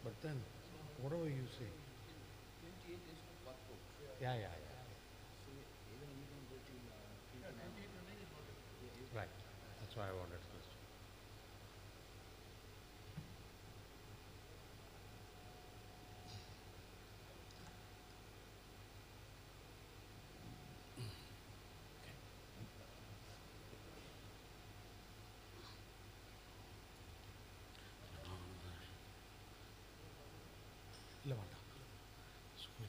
But then, whatever you say. Yeah, yeah, yeah. Right. That's why I wanted to question. Levanta. It's quick.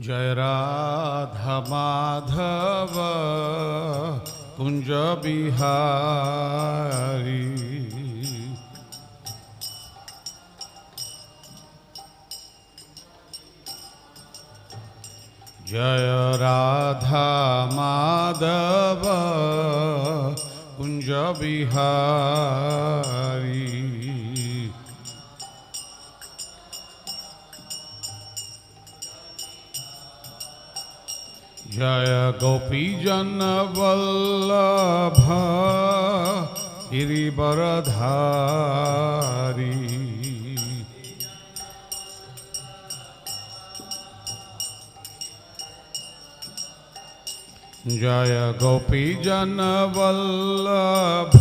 जय राधा माधव कुंज बिहारी जय राधा माधव कुंज बिहारी जय गोपीजन वल्लभ गिरिवरधारी जय गोपीजन वल्लभ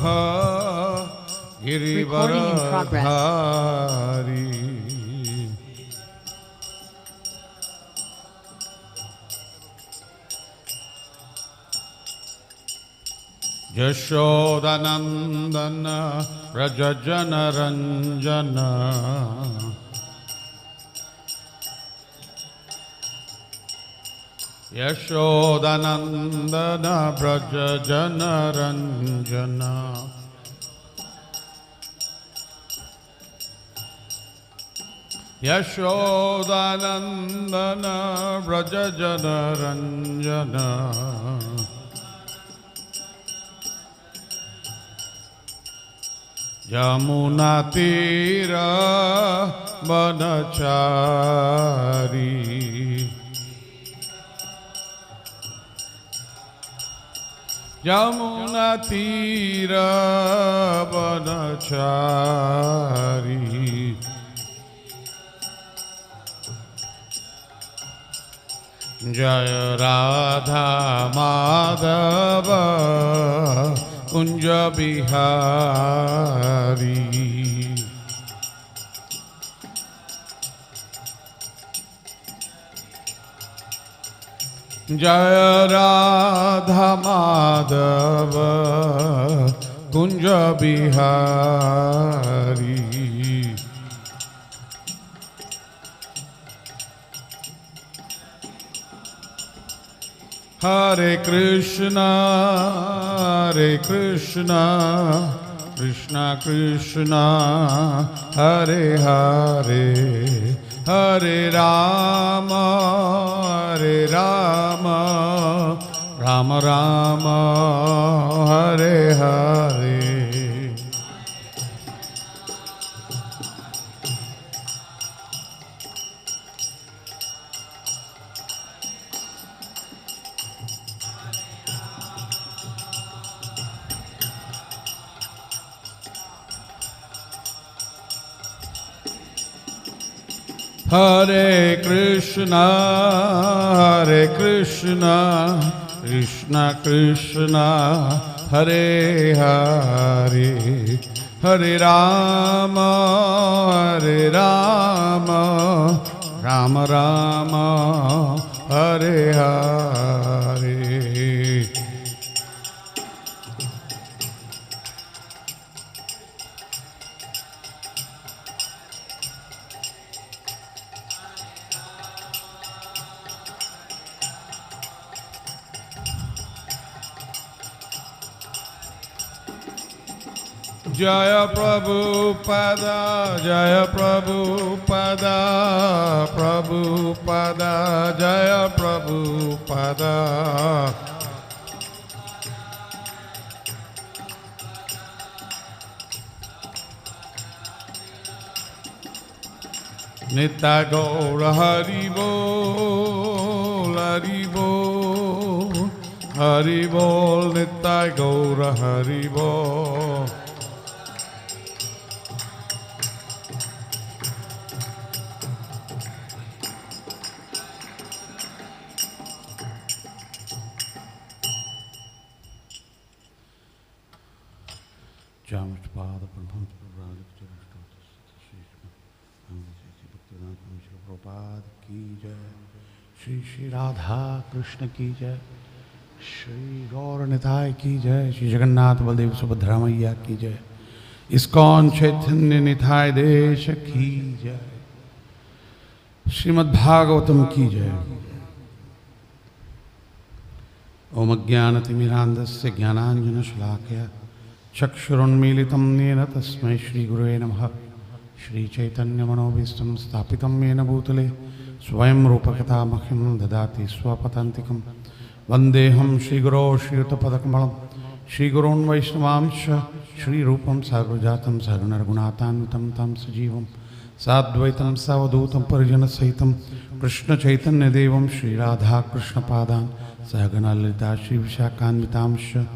गिरिवरधारी यशोदानंदन व्रज जन रंजन यशोदानंदन व्रज जन रंजन यशोदानंदन व्रज जन रंजन यमुना तीर बनचारी यमुना तीर बनचारी जय राधा माधव कुंज बिहारी जय राधा माधव कुंज बिहारी हरे Krishna Krishna Krishna Hare Hare Hare Ram Ram Ram Hare Hare Hare Krishna Krishna Krishna Hare Hare Hare Ram Ram Ram Hare Hare Jaya Prabhupada, Jaya Prabhupada, Prabhupada, Jaya Prabhupada. Nitya Gaura Hari Bol, Hari Bol, Hari Bol, Nitya Gaura Hari Bol. Shri Shri Radha Krishna ki jai, Shri Gaura Nitai ki jai, Shri Jagannath Baldev Subhadra Maiya ki jai, ISKCON Chaitanya Nitai Desha ki jai, Srimad Bhagavatam ki jai. Om Ajnanatimmirandasya Jnananjana Shalakaya Chakshurunmilitam Nena Tasmai Shri Gurave Namaha. Shri Chaitanya Manobhistam Stapitam Yena Bhutale Swayam Rupakata Mahim Dadati Swapatantikam Vandeham Shri Guru Shri Utapadakambalam Shri Gurun Vaishnavamsha Shri Rupam Sagrajatam Saranargunatanvitam Tam Sajivam Sadvaitam Savadutam Parijana Sahitam Krishna Chaitanya Devam Shri Radha Krishna Padan Sahagana Lalita Shri Vishakhanvitamsha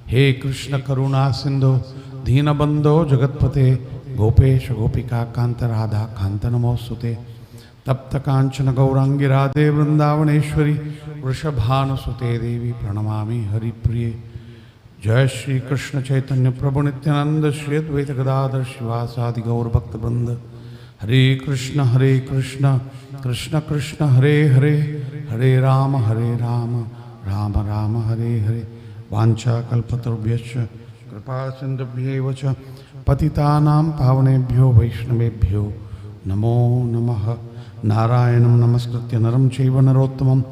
He Krishna Karuna Sindhu Dhinabandho Jagatpate Gopesh Gopika Kanta Radha Kanta Namosute Tapta Kanchana Gaurangi Radhe Vrindavaneshwari Vrishabhanu Sute Devi Pranamami Hari Priye Jai Shri Krishna Chaitanya Prabhu Nityananda Shri Advaita Gadadhar Shivasadi Gaur Bhakta Vrinda Hare Krishna Krishna Krishna Hare Hare Hare Rama Rama Rama Hare Hare Vancha Kalpatarubhyascha Kripa Sindhubhyevacha Patitanam Pavanebhyo Vaishnavebhyo Namo Namaha Narayanam Namaskritya Naram Chaiva Narottamam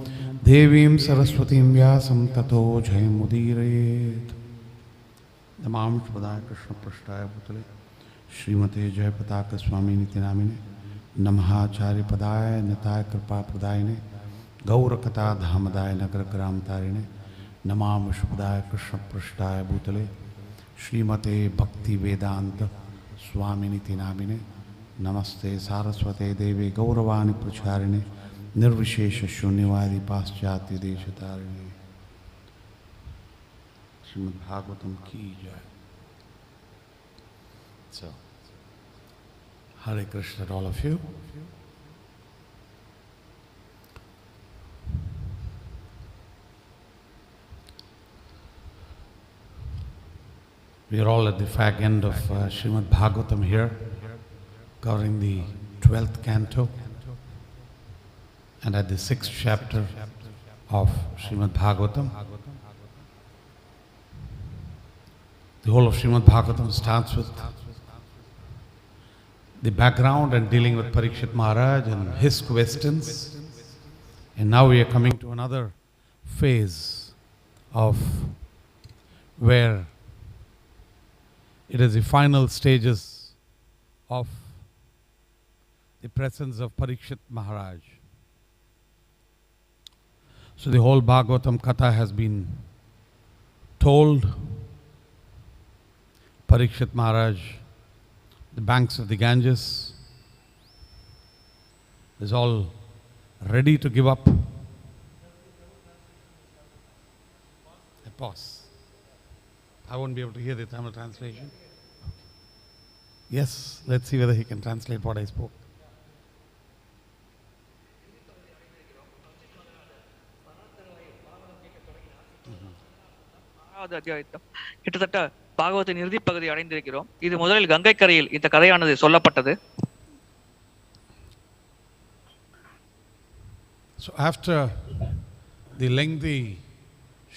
Devim Saraswatim Vyasam Tato Jayamudire Namam Shpadaya Krishna Prashtaya Bhutale Srimate Jaya Pataka Swami Niti Namine Namahacharya Padaya Nitaya Kripa Pradayane Gaurakata Dhamadaya Nagar Gram Tarine Namam Shpadaya Krishna Prashtaya Bhutale Srimate Bhakti Vedanta Swami Niti Namine Namaste Saraswate Devi Gauravani Pracharine Nirvishesha Shunyavadi Paschatya Deshatarine Srimad Bhagavatam ki jai. So, Hare Krishna to all of you. We are all at the fag end of Srimad Bhagavatam here, covering the 12th canto and at the 6th chapter of Srimad Bhagavatam. The whole of Srimad Bhagavatam starts with the background and dealing with Parikshit Maharaj and his questions. And now we are coming to another phase of where it is the final stages of the presence of Parikshit Maharaj. So the whole Bhagavatam Katha has been told. Parikshit Maharaj, the banks of the Ganges, is all ready to give up. A pause. I won't be able to hear the Tamil translation. Yes, let's see whether he can translate what I spoke. கிட்டத்தட்ட பாகவத்தின் இறுதி பகுதி அடைந்திருக்கிறோம். இது முதலில் கங்கை கரையில் இந்த கதையானது சொல்லப்பட்டது. So after the lengthy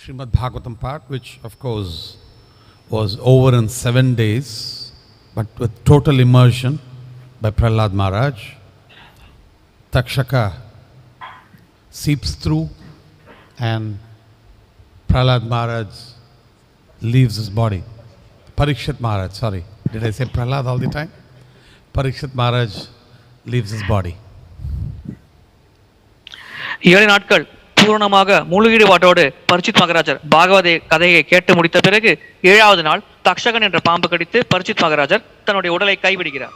Srimad Bhagavatam part, which of course was over in 7 days, but with total immersion by Prahlad Maharaj, Takshaka seeps through and Prahlad Maharaj leaves his body. Parikshit Maharaj, sorry. Did I say Prahlad all the time? Parikshit Maharaj leaves his body. 7 நாட்கள் பூரணமாக முழு ஈடுபாட்டோடு பரீட்சித் மகாராஜர் பாகவத கதையை கேட்டு முடித்த பிறகு 7வது நாள் தக்ஷகன் என்ற பாம்பு கடித்து பரீட்சித் மகாராஜர் தன்னுடைய உடலை கைவிடுகிறார்.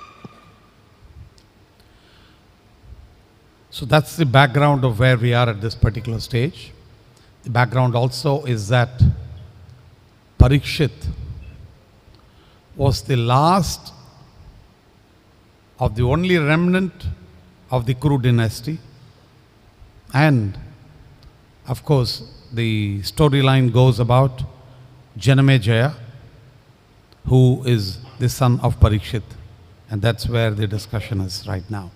So that's the background of where we are at this particular stage. The background also is that Parikshit was the last of the only remnant of the Kuru dynasty, and of course the storyline goes about Janamejaya, who is the son of Parikshit, and that's where the discussion is right now.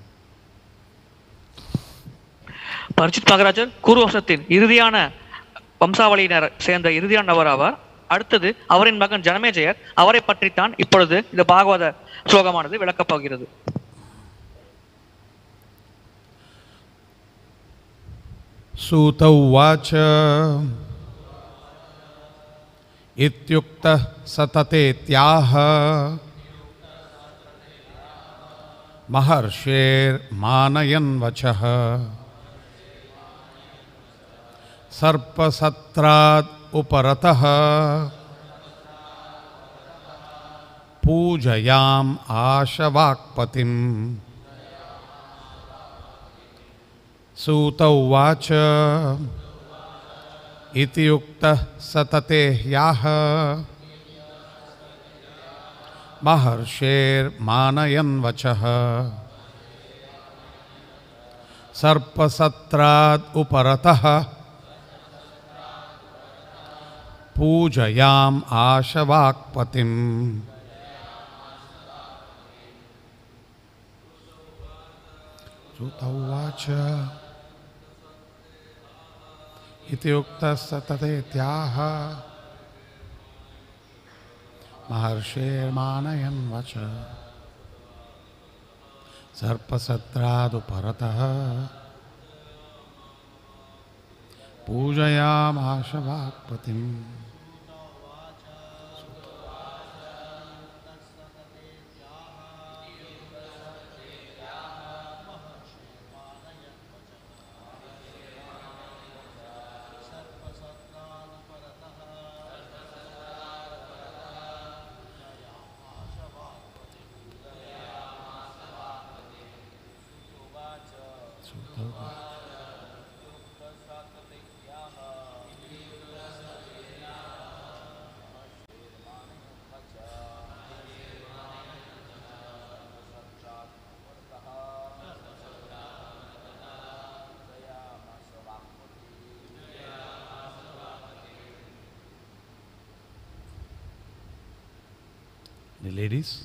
Parikshit மகாராஜர் குரு வம்சத்தின் இறுதியான வம்சாவளியினர் சேர்ந்த இறுதியான நபர் ஆவார். அடுத்தது அவரின் மகன் ஜனமேஜயர், அவரை பற்றித்தான் இப்பொழுது இந்த பாகவத ஸ்லோகமானது விளக்கப் போகிறது. Sūta uvāca uktaḥ tathety maharṣer mānayan vacaḥ sarpa-satrād uparataḥ pūjayām vāk-patim. Sūta uvāca uktaḥ tathety maharṣer mānayan vacaḥ sarpa-satrād uparataḥ pūjayām vāk-patim. Sūta uvāca uktaḥ tathety maharṣer mānayan vacaḥ sarpa-satrād uparataḥ pūjayām vāk-patim. The ladies.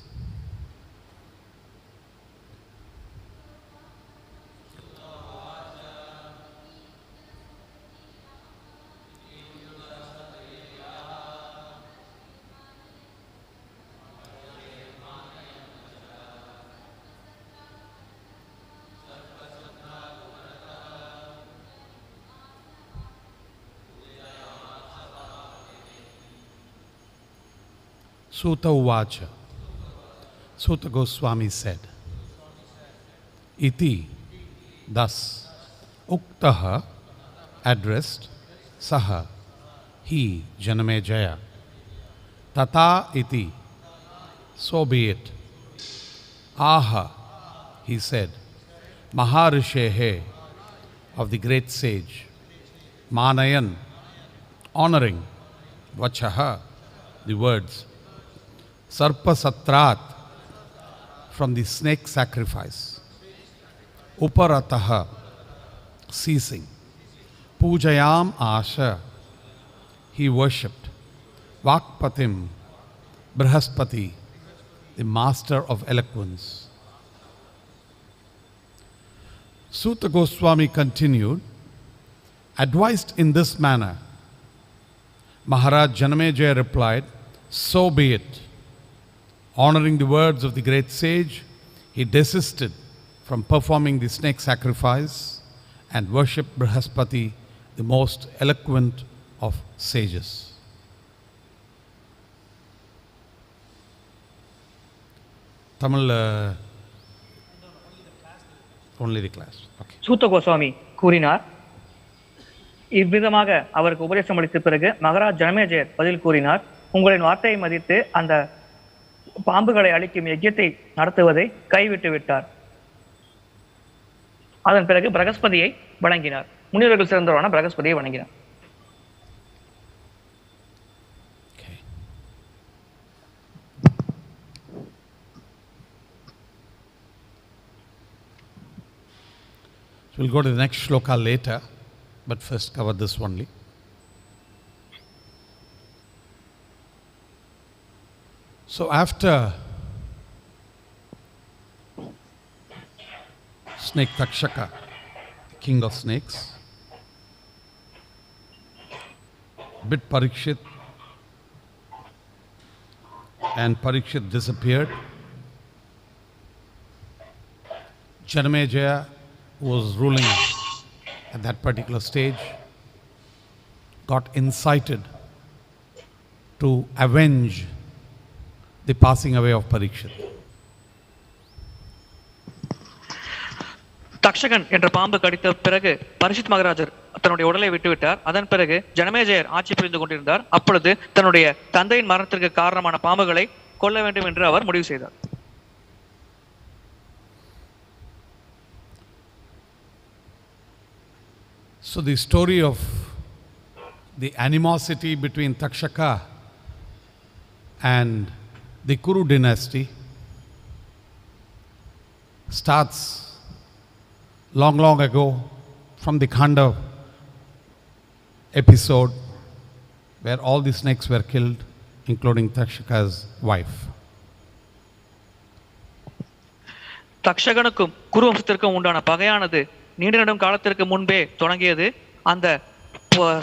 Sūta uvāca. Sūta Gosvāmī said, Iti, thus, uktaḥ, addressed, saha, he, Janamejaya, tathā iti, so be it, aha, he said, mahā-ṛṣeḥ, of the great sage, mānayan, honoring, vacaḥ, the words, sarpa-satrād, from the snake sacrifice, uparataḥ, ceasing, pūjayām he worshipped, vāk-patim, Bṛhaspati, the master of eloquence. Sūta Gosvāmī continued, advised in this manner, Mahārāja Janamejaya replied, so be it. Honoring the words of the great sage, he desisted from performing the snake sacrifice and worshipped Bṛhaspati, the most eloquent of sages. Tamil, only the class. Okay. Sūta Gosvāmī கூறினார். இவ்விதமாக அவருக்கு உபதேசம் அளித்த பிறகு மகாராஜ் ஜனமேஜயர் பதில் கூறினார், உங்களின் வார்த்தையை மதித்து அந்த பாம்புகளை அழிக்கும் யஜ்யத்தை நடத்துவதை கைவிட்டு விட்டார். அதன் பிறகு ப்ரஹஸ்பதியை வணங்கினார். முனிவர்கள் சிறந்தவரான ப்ரஹஸ்பதியை வணங்கினார். We'll go to the next shloka later, but first cover this only. So after snake Takshaka, king of snakes, bit Parikshit, and Parikshit disappeared. Janamejaya, who was ruling at that particular stage, got incited to avenge the passing away of Parikshit. Takshakan என்ற பாம்பு கடித்த பிறகு பரீட்சித் மகாராஜர் தன்னுடைய உடலை விட்டுவிட்டார். அதன் பிறகு ஜனமேஜயர் ஆட்சி புரிந்து கொண்டிருந்தார். அப்பொழுது தன்னுடைய தந்தையின் மரணத்திற்கு காரணமான பாம்புகளை கொல்ல வேண்டும் என்று அவர் முடிவு செய்தார். So the story of the animosity between Takshaka and the Kuru dynasty starts long ago from the Khanda episode where all the snakes were killed, including Takshaka's wife. தக்ஷகனுக்கும் குரு வம்சத்திற்கும் உண்டான பகையானது நீண்ட நெடும் காலத்திற்கு முன்பே தொடங்கியது. அந்த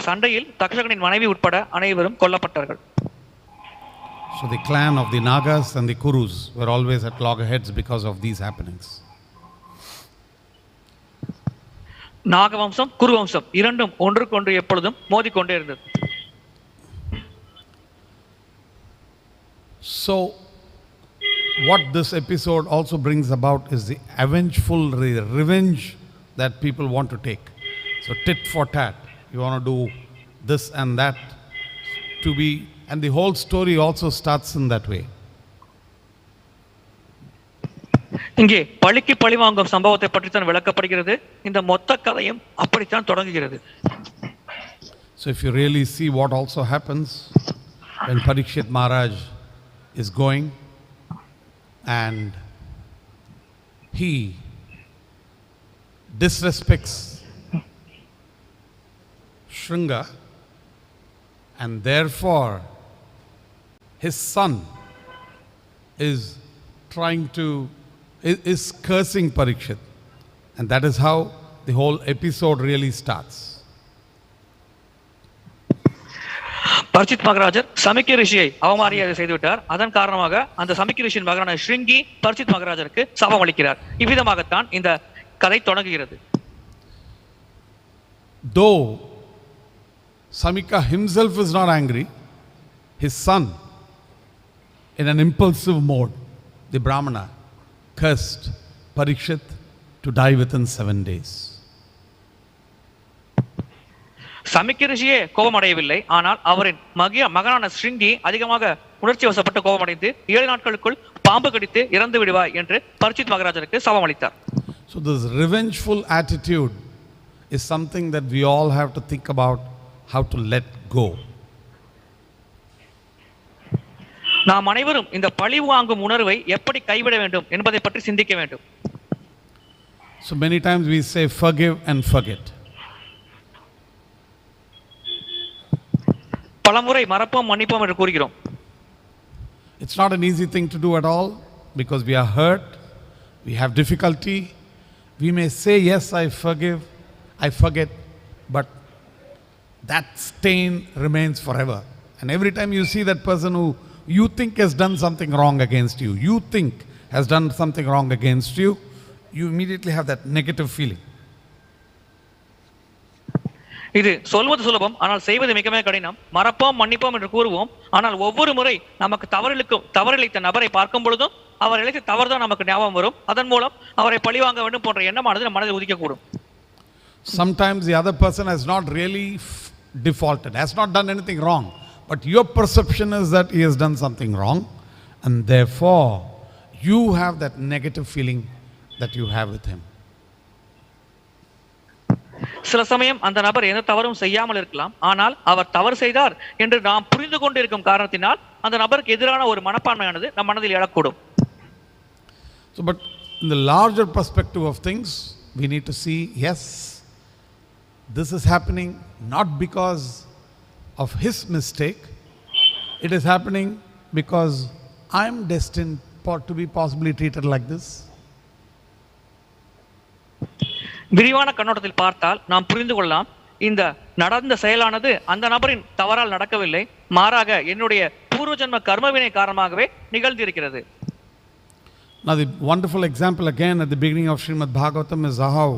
சண்டையில் தக்ஷகனின் மனைவி உட்பட அனைவரும் கொல்லப்பட்டார்கள். So the clan of the Nagas and the Kurus were always at loggerheads because of these happenings. நாகவம்சம் குரு வம்சம் இரண்டும் ஒன்றுக்கொன்று எப்பொழுதும் மோதிக்கொண்டே இருந்தது. So what this episode also brings about is the avengeful revenge that people want to take. So tit for tat, you want to do this and that to be, and the whole story also starts in that way. இங்கே பழிக்கு பழி வாங்கும் சம்பவத்தை பற்றி தான் விளக்கப்படுகிறது. இந்த மொத்த கதையும் அப்படித்தான் தொடங்குகிறது. So if you really see what also happens when Parikshit Maharaj is going and he disrespects Shringa, and therefore his son is cursing Parikshit, and that is how the whole episode really starts. Parikshit மகாராஜர் சமிக்க ரிஷியை அவமரியாதை செய்துவிட்டார். அதன் காரணமாக அந்த சமிக்க ரிஷியின் மகனான ஸ்ருங்கி பரீட்சித் மகாராஜருக்கு சாபம் அளிக்கிறார். இவ்விதமாகத்தான் இந்த கதை தொடங்குகிறது. Though Samika himself is not angry, his son, in an impulsive mode, the Brahmana, cursed Parikshit to die within 7 days. சமிக்க ரிஷியே கோபமடையவில்லை. ஆனால் அவரின் மகனான ஸ்ருங்கி அதிகமாக உணர்ச்சி வசப்பட்டு கோபமடைந்து 7 நாட்களுக்குள் பாம்பு கடித்து இறந்து விடுவாய் என்று பரீட்சித் மகாராஜருக்கு சாபம் அளித்தார். So this revengeful attitude is something that we all have to think about how to let go. நாம் அனைவரும் இந்த பழி வாங்கும் உணர்வை எப்படி கைவிட வேண்டும் என்பதை பற்றி சிந்திக்க வேண்டும். So many times we say forgive and forget. பலமுறை மறப்போம் மன்னிப்போம் என்று கூறுகிறோம். It's not an easy thing to do at all because we are hurt, we have difficulty. We may say, yes, I forgive, I forget, but that stain remains forever. And every time you see that person who you think has done something wrong against you, you immediately have that negative feeling. இது சொல்வது சுலபம், ஆனால் செய்வது மிகவும் கடினம். மறப்போம் மன்னிப்போம் என்று கூறுவோம், ஆனால் ஒவ்வொரு முறை நமக்கு தவறிழைத்த நபரை பார்க்கும் பொழுதும் அவர் இழைத்த தவறு தான் நமக்கு ஞாபகம் வரும். அதன் மூலம் அவரை பழிவாங்க வேண்டும் போன்ற எண்ணமானது நம் மனதில் உதிக்கக்கூடும். Sometimes the other person has not really defaulted, has not done anything wrong, but your perception is that he has done something wrong, and therefore you have that negative feeling that you have with him. சில சமயம் அந்த நபர் எந்த தவறும் செய்யாமல் இருக்கலாம், ஆனால் அவர் தவறு செய்தார் என்று நாம் புரிந்து கொண்டிருக்கும் காரணத்தினால் அந்த நபருக்கு எதிரான ஒரு மனப்பான்மையானது நம் மனதில் எழக்கூடும். So, but in the larger perspective of things, we need to see, yes, this is happening not because of his mistake, it is happening because I am destined to be possibly treated like this. விரிவான கண்ணோட்டத்தில் பார்த்தால் நாம் புரிந்து கொள்ளலாம், இந்த நடந்த செயலானது அந்த நபரின் தவறால் நடக்கவில்லை, மாறாக என்னுடைய பூர்வ ஜென்ம கர்மவினை காரணமாகவே நிகழ்ந்திருக்கிறது. Now the wonderful example again at the beginning of Srimad Bhagavatam is how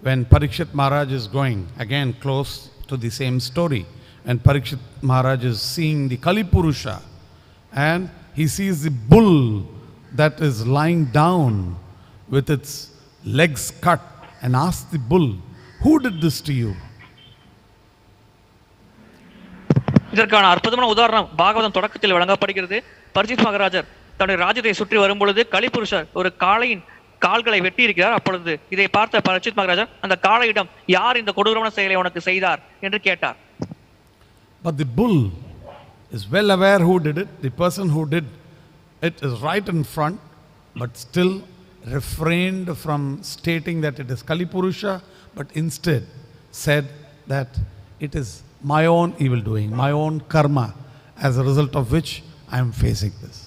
when Parikshit Maharaj is going, again close to the same story, and Parikshit Maharaj is seeing the Kali Purusha and he sees the bull that is lying down with its legs cut, and asks the bull, who did this to you? இதற்கான அற்புதமான உதாரணம் பாகவதம் தொடக்கத்தில் வழங்கப்படுகிறது. பரிட்சித் மகாராஜர் தன்னுடைய ராஜ்யத்தை சுற்றி வரும்பொழுது கலிபுருஷர் ஒரு காளையின் கால்களை வெட்டி இருக்கிறார். அப்பொழுது இதை பார்த்த பரிட்சித் மகாராஜர் அந்த காளையிடம், யார் இந்த கொடூரமான செயலை உனக்கு செய்தார் என்று கேட்டார். But the bull is well aware who did it. The person who did it is right in front, but still refrained from stating that it is Kali Purusha, but instead said that it is my own evil doing, my own karma, as a result of which I am facing this.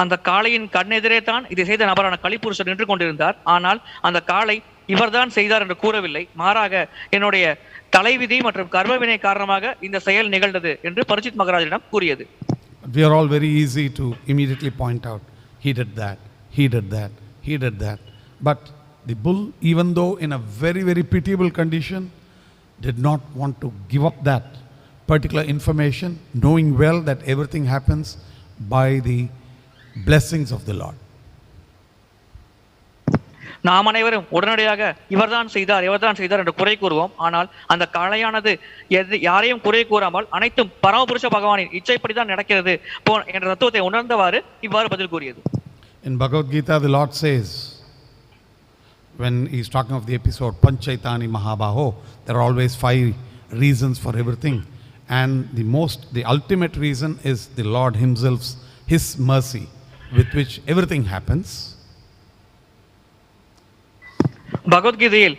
அந்த காளையின் கண்ணெதிரே தான் இதை செய்த நபரான கலிபுருஷர் நின்று கொண்டிருந்தார். ஆனால் அந்த காளை இவர்தான் செய்தார் என்று கூறவில்லை, மாறாக என்னுடைய தலைவிதி மற்றும் கர்மவினை காரணமாக இந்த செயல் நிகழ்ந்தது என்று பரிட்சித் மகாராஜிடம் கூறியது. We are all very easy to immediately point out, he did that, he did that, he did that. But the bull, even though in a very, very pitiable condition, did not want to give up that particular information, knowing well that everything happens by the blessings of the Lord. நாம் அனைவரும் உடனடியாக இவர்தான் செய்தார் இவர்தான் செய்தார் என்று குறை கூறுவோம். ஆனால் அந்த காளையானது யாரையும் குறை கூறாமல் அனைத்தும் பரமபுருஷ பகவானின் இச்சைப்படிதான் நடக்கிறது என்ற தத்துவத்தை உணர்ந்தவாறு இவ்வாறு பதில் கூறியது. In Bhagavad Gita, the Lord says, when he is talking of the episode Panchaitani Mahabaho, there are always 5 reasons for everything, and the ultimate reason is the Lord himself, his mercy with which everything happens. பகவத்கீதையில்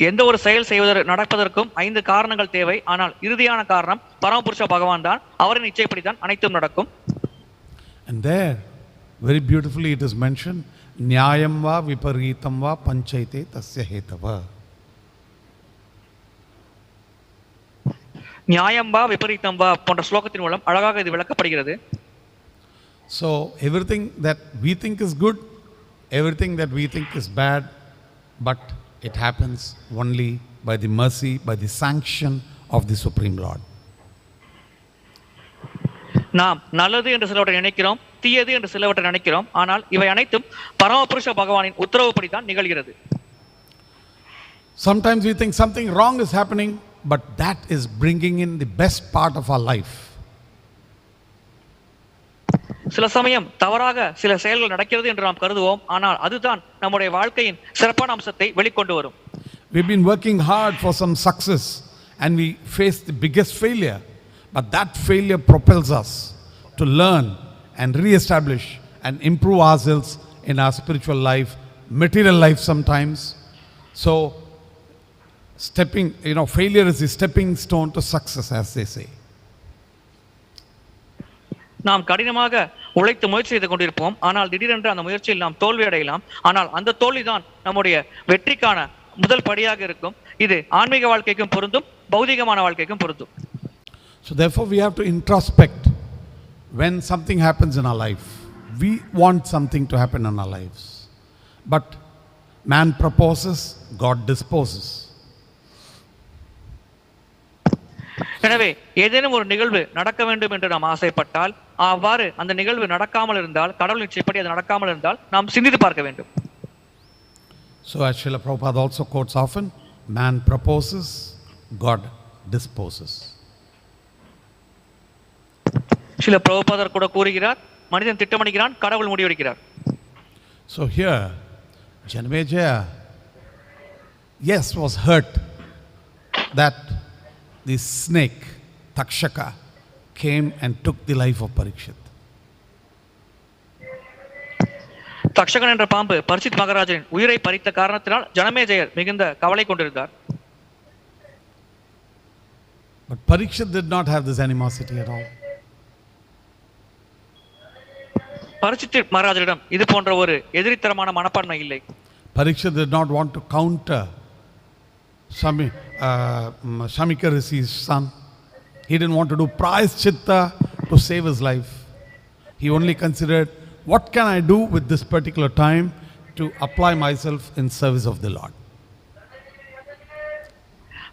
எந்த ஒரு செயல் நடப்பதற்கும் 5 காரணங்கள் தேவை, ஆனால் இறுதியான காரணம் பரமபுருஷ பகவான் தான், அவரின் இச்சைப்படி தான் அனைத்தும் நடக்கும். And there very beautifully it is mentioned, nyayam va viparitam va panchaite tasya hetava. நியாயம் வா விபரீதம் வா போன்ற ஸ்லோகத்தின் மூலம் அழகாக இது விளக்கப்படுகிறது. So everything that we think is good, everything that we think is bad, but it happens only by the mercy, by the sanction of the Supreme Lord. நாம் நல்லது என்று சிலவற்றை நினைக்கிறோம், தீயது என்று சிலவற்றை நினைக்கிறோம், ஆனால் இவை அனைத்தும் பரமபுருஷ பகவானின் உத்தரவுப்படி தான் நிகழ்கிறது. Sometimes we think something wrong is happening, but that is bringing in the best part of our life. சில சமயம் தவறாக சில செயல்கள் நடக்கிறது என்று நாம் கருதுவோம், ஆனால் அதுதான் நம்முடைய வாழ்க்கையின் சிறப்பான அம்சத்தை வெளிக்கொண்டு வரும். We've been working hard for some success and we face the biggest failure, but that failure propels us to learn and re-establish and improve ourselves in our spiritual life, material life sometimes. So failure is the stepping stone to success, as they say. நாம் கடினமாக உழைத்து முயற்சி செய்து கொண்டிருப்போம், ஆனால் திடீரென்று அந்த முயற்சியில் நாம் தோல்வி அடையலாம். ஆனால் அந்த தோல்விதான் நம்முடைய வெற்றிக்கான முதல் படியாக இருக்கும். இது ஆன்மீக வாழ்க்கைக்கும் பொருந்தும், பௌதிகமான வாழ்க்கைக்கும் பொருந்தும். So therefore we have to introspect when something happens in our life. We want something to happen in our lives, but man proposes, God disposes. எனவே ஏதேனும் ஒரு நிகழ்வு நடக்க வேண்டும் என்று நாம் ஆசைப்பட்டால், அவ்வாறு அந்த நிகழ்வு நடக்காமல் இருந்தால், கடவுள் நிச்சயப்படி அது நடக்காமல் இருந்தால் நாம் சிந்தித்து பார்க்க வேண்டும். So as Srila Prabhupada also quotes often, man proposes, God disposes. சில பிரபுபாதர் கூட கூறுகிறார், மனிதன் திட்டமிடுகிறான், கடவுள் முடிவெடுக்கிறார். So here Janamejaya, yes, was hurt that the snake Takshaka came and took the life of Parikshit. Takshakan என்ற பாம்பு பரீட்சித் மகாராஜனின் உயிரை பறித்த காரணத்தினால் ஜனமேஜயர் மிகுந்த கவலை கொண்டிருந்தார். But Parikshit did not have this animosity at all. Parikshit மகாராஜரிடம் இது போன்ற ஒரு எதிரித்தரமான மனப்பான்மை இல்லை. Parikshit did not want to counter Shamika Rishi's son. He didn't want to do prayaschitta to save his life. He only considered, what can I do with this particular time to apply myself in service of the Lord?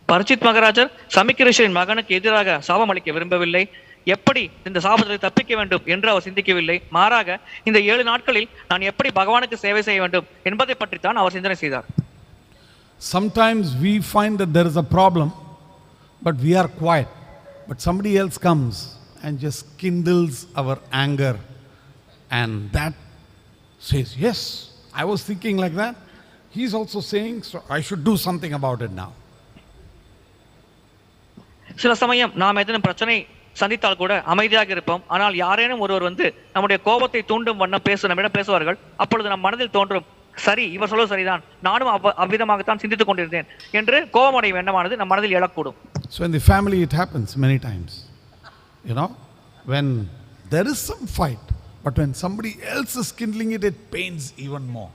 Parikshit மகாராஜர் சமிக்க ரிஷியின் மகனுக்கு எதிராக சாபம் அளிக்க விரும்பவில்லை. எப்படி இந்த சாபத்தை தப்பிக்க வேண்டும் என்று அவர் சிந்திக்கவில்லை. மாறாக இந்த 7 நாட்களில் நான் எப்படி பகவானுக்கு சேவை செய்ய வேண்டும் என்பதை பற்றி தான் அவர் சிந்தனை செய்தார். Sometimes we find that there is a problem, but we are quiet. But somebody else comes and just kindles our anger, and that says, yes, I was thinking like that. He's also saying, so I should do something about it now. சில சமயம் நாம் எதனும் பிரச்சனை சந்தித்தால் கூட அமைதியாக இருப்போம். ஆனால் யாரேனும் ஒருவர் வந்து நம்முடைய கோபத்தை தூண்டும் வண்ணம் நம்மிடம் பேசுவார்கள். அப்பொழுது நம் மனதில் தோன்றும், சரி, இவர் சொல்வது சரிதான், நானும் அவ்விதமாகத்தான் சிந்தித்துக் கொண்டிருந்தேன் என்று கோபமடையும் எண்ணமானது நம் மனதில் எழக்கூடும். So in the family it happens many times. You know, when there is some fight, but when somebody else is kindling it, it pains even more.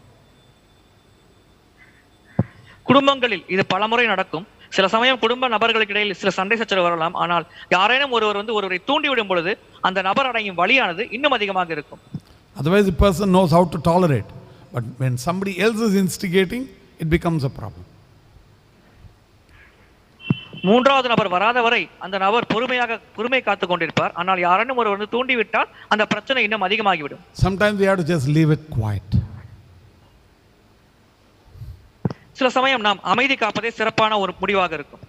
குடும்பங்களில் இது பலமுறை நடக்கும். சில சமயம் குடும்ப நபர்களுக்கு இடையில் சில சண்டை சச்சரவு வரலாம். ஆனால் யாரேனும் ஒருவர் வந்து ஒருவரை தூண்டிவிடும் பொழுது அந்த நபர் அடையும் வலியானது இன்னும் அதிகமாக இருக்கும். Otherwise the person knows how to tolerate, but when somebody else is instigating, it becomes a problem. மூன்றாவது நபர் வராத வரை அந்த நபர் பொறுமை காத்துக் கொண்டிருப்பார். ஆனால் யாரேனும் ஒருவர் வந்து தூண்டிவிட்டால் அந்த பிரச்சனை இன்னும் அதிகமாகிவிடும். Sometimes we have to just leave it quiet. சில சமயம் நாம் அமைதி காப்பதே சிறப்பான ஒரு முடிவாக இருக்கும்.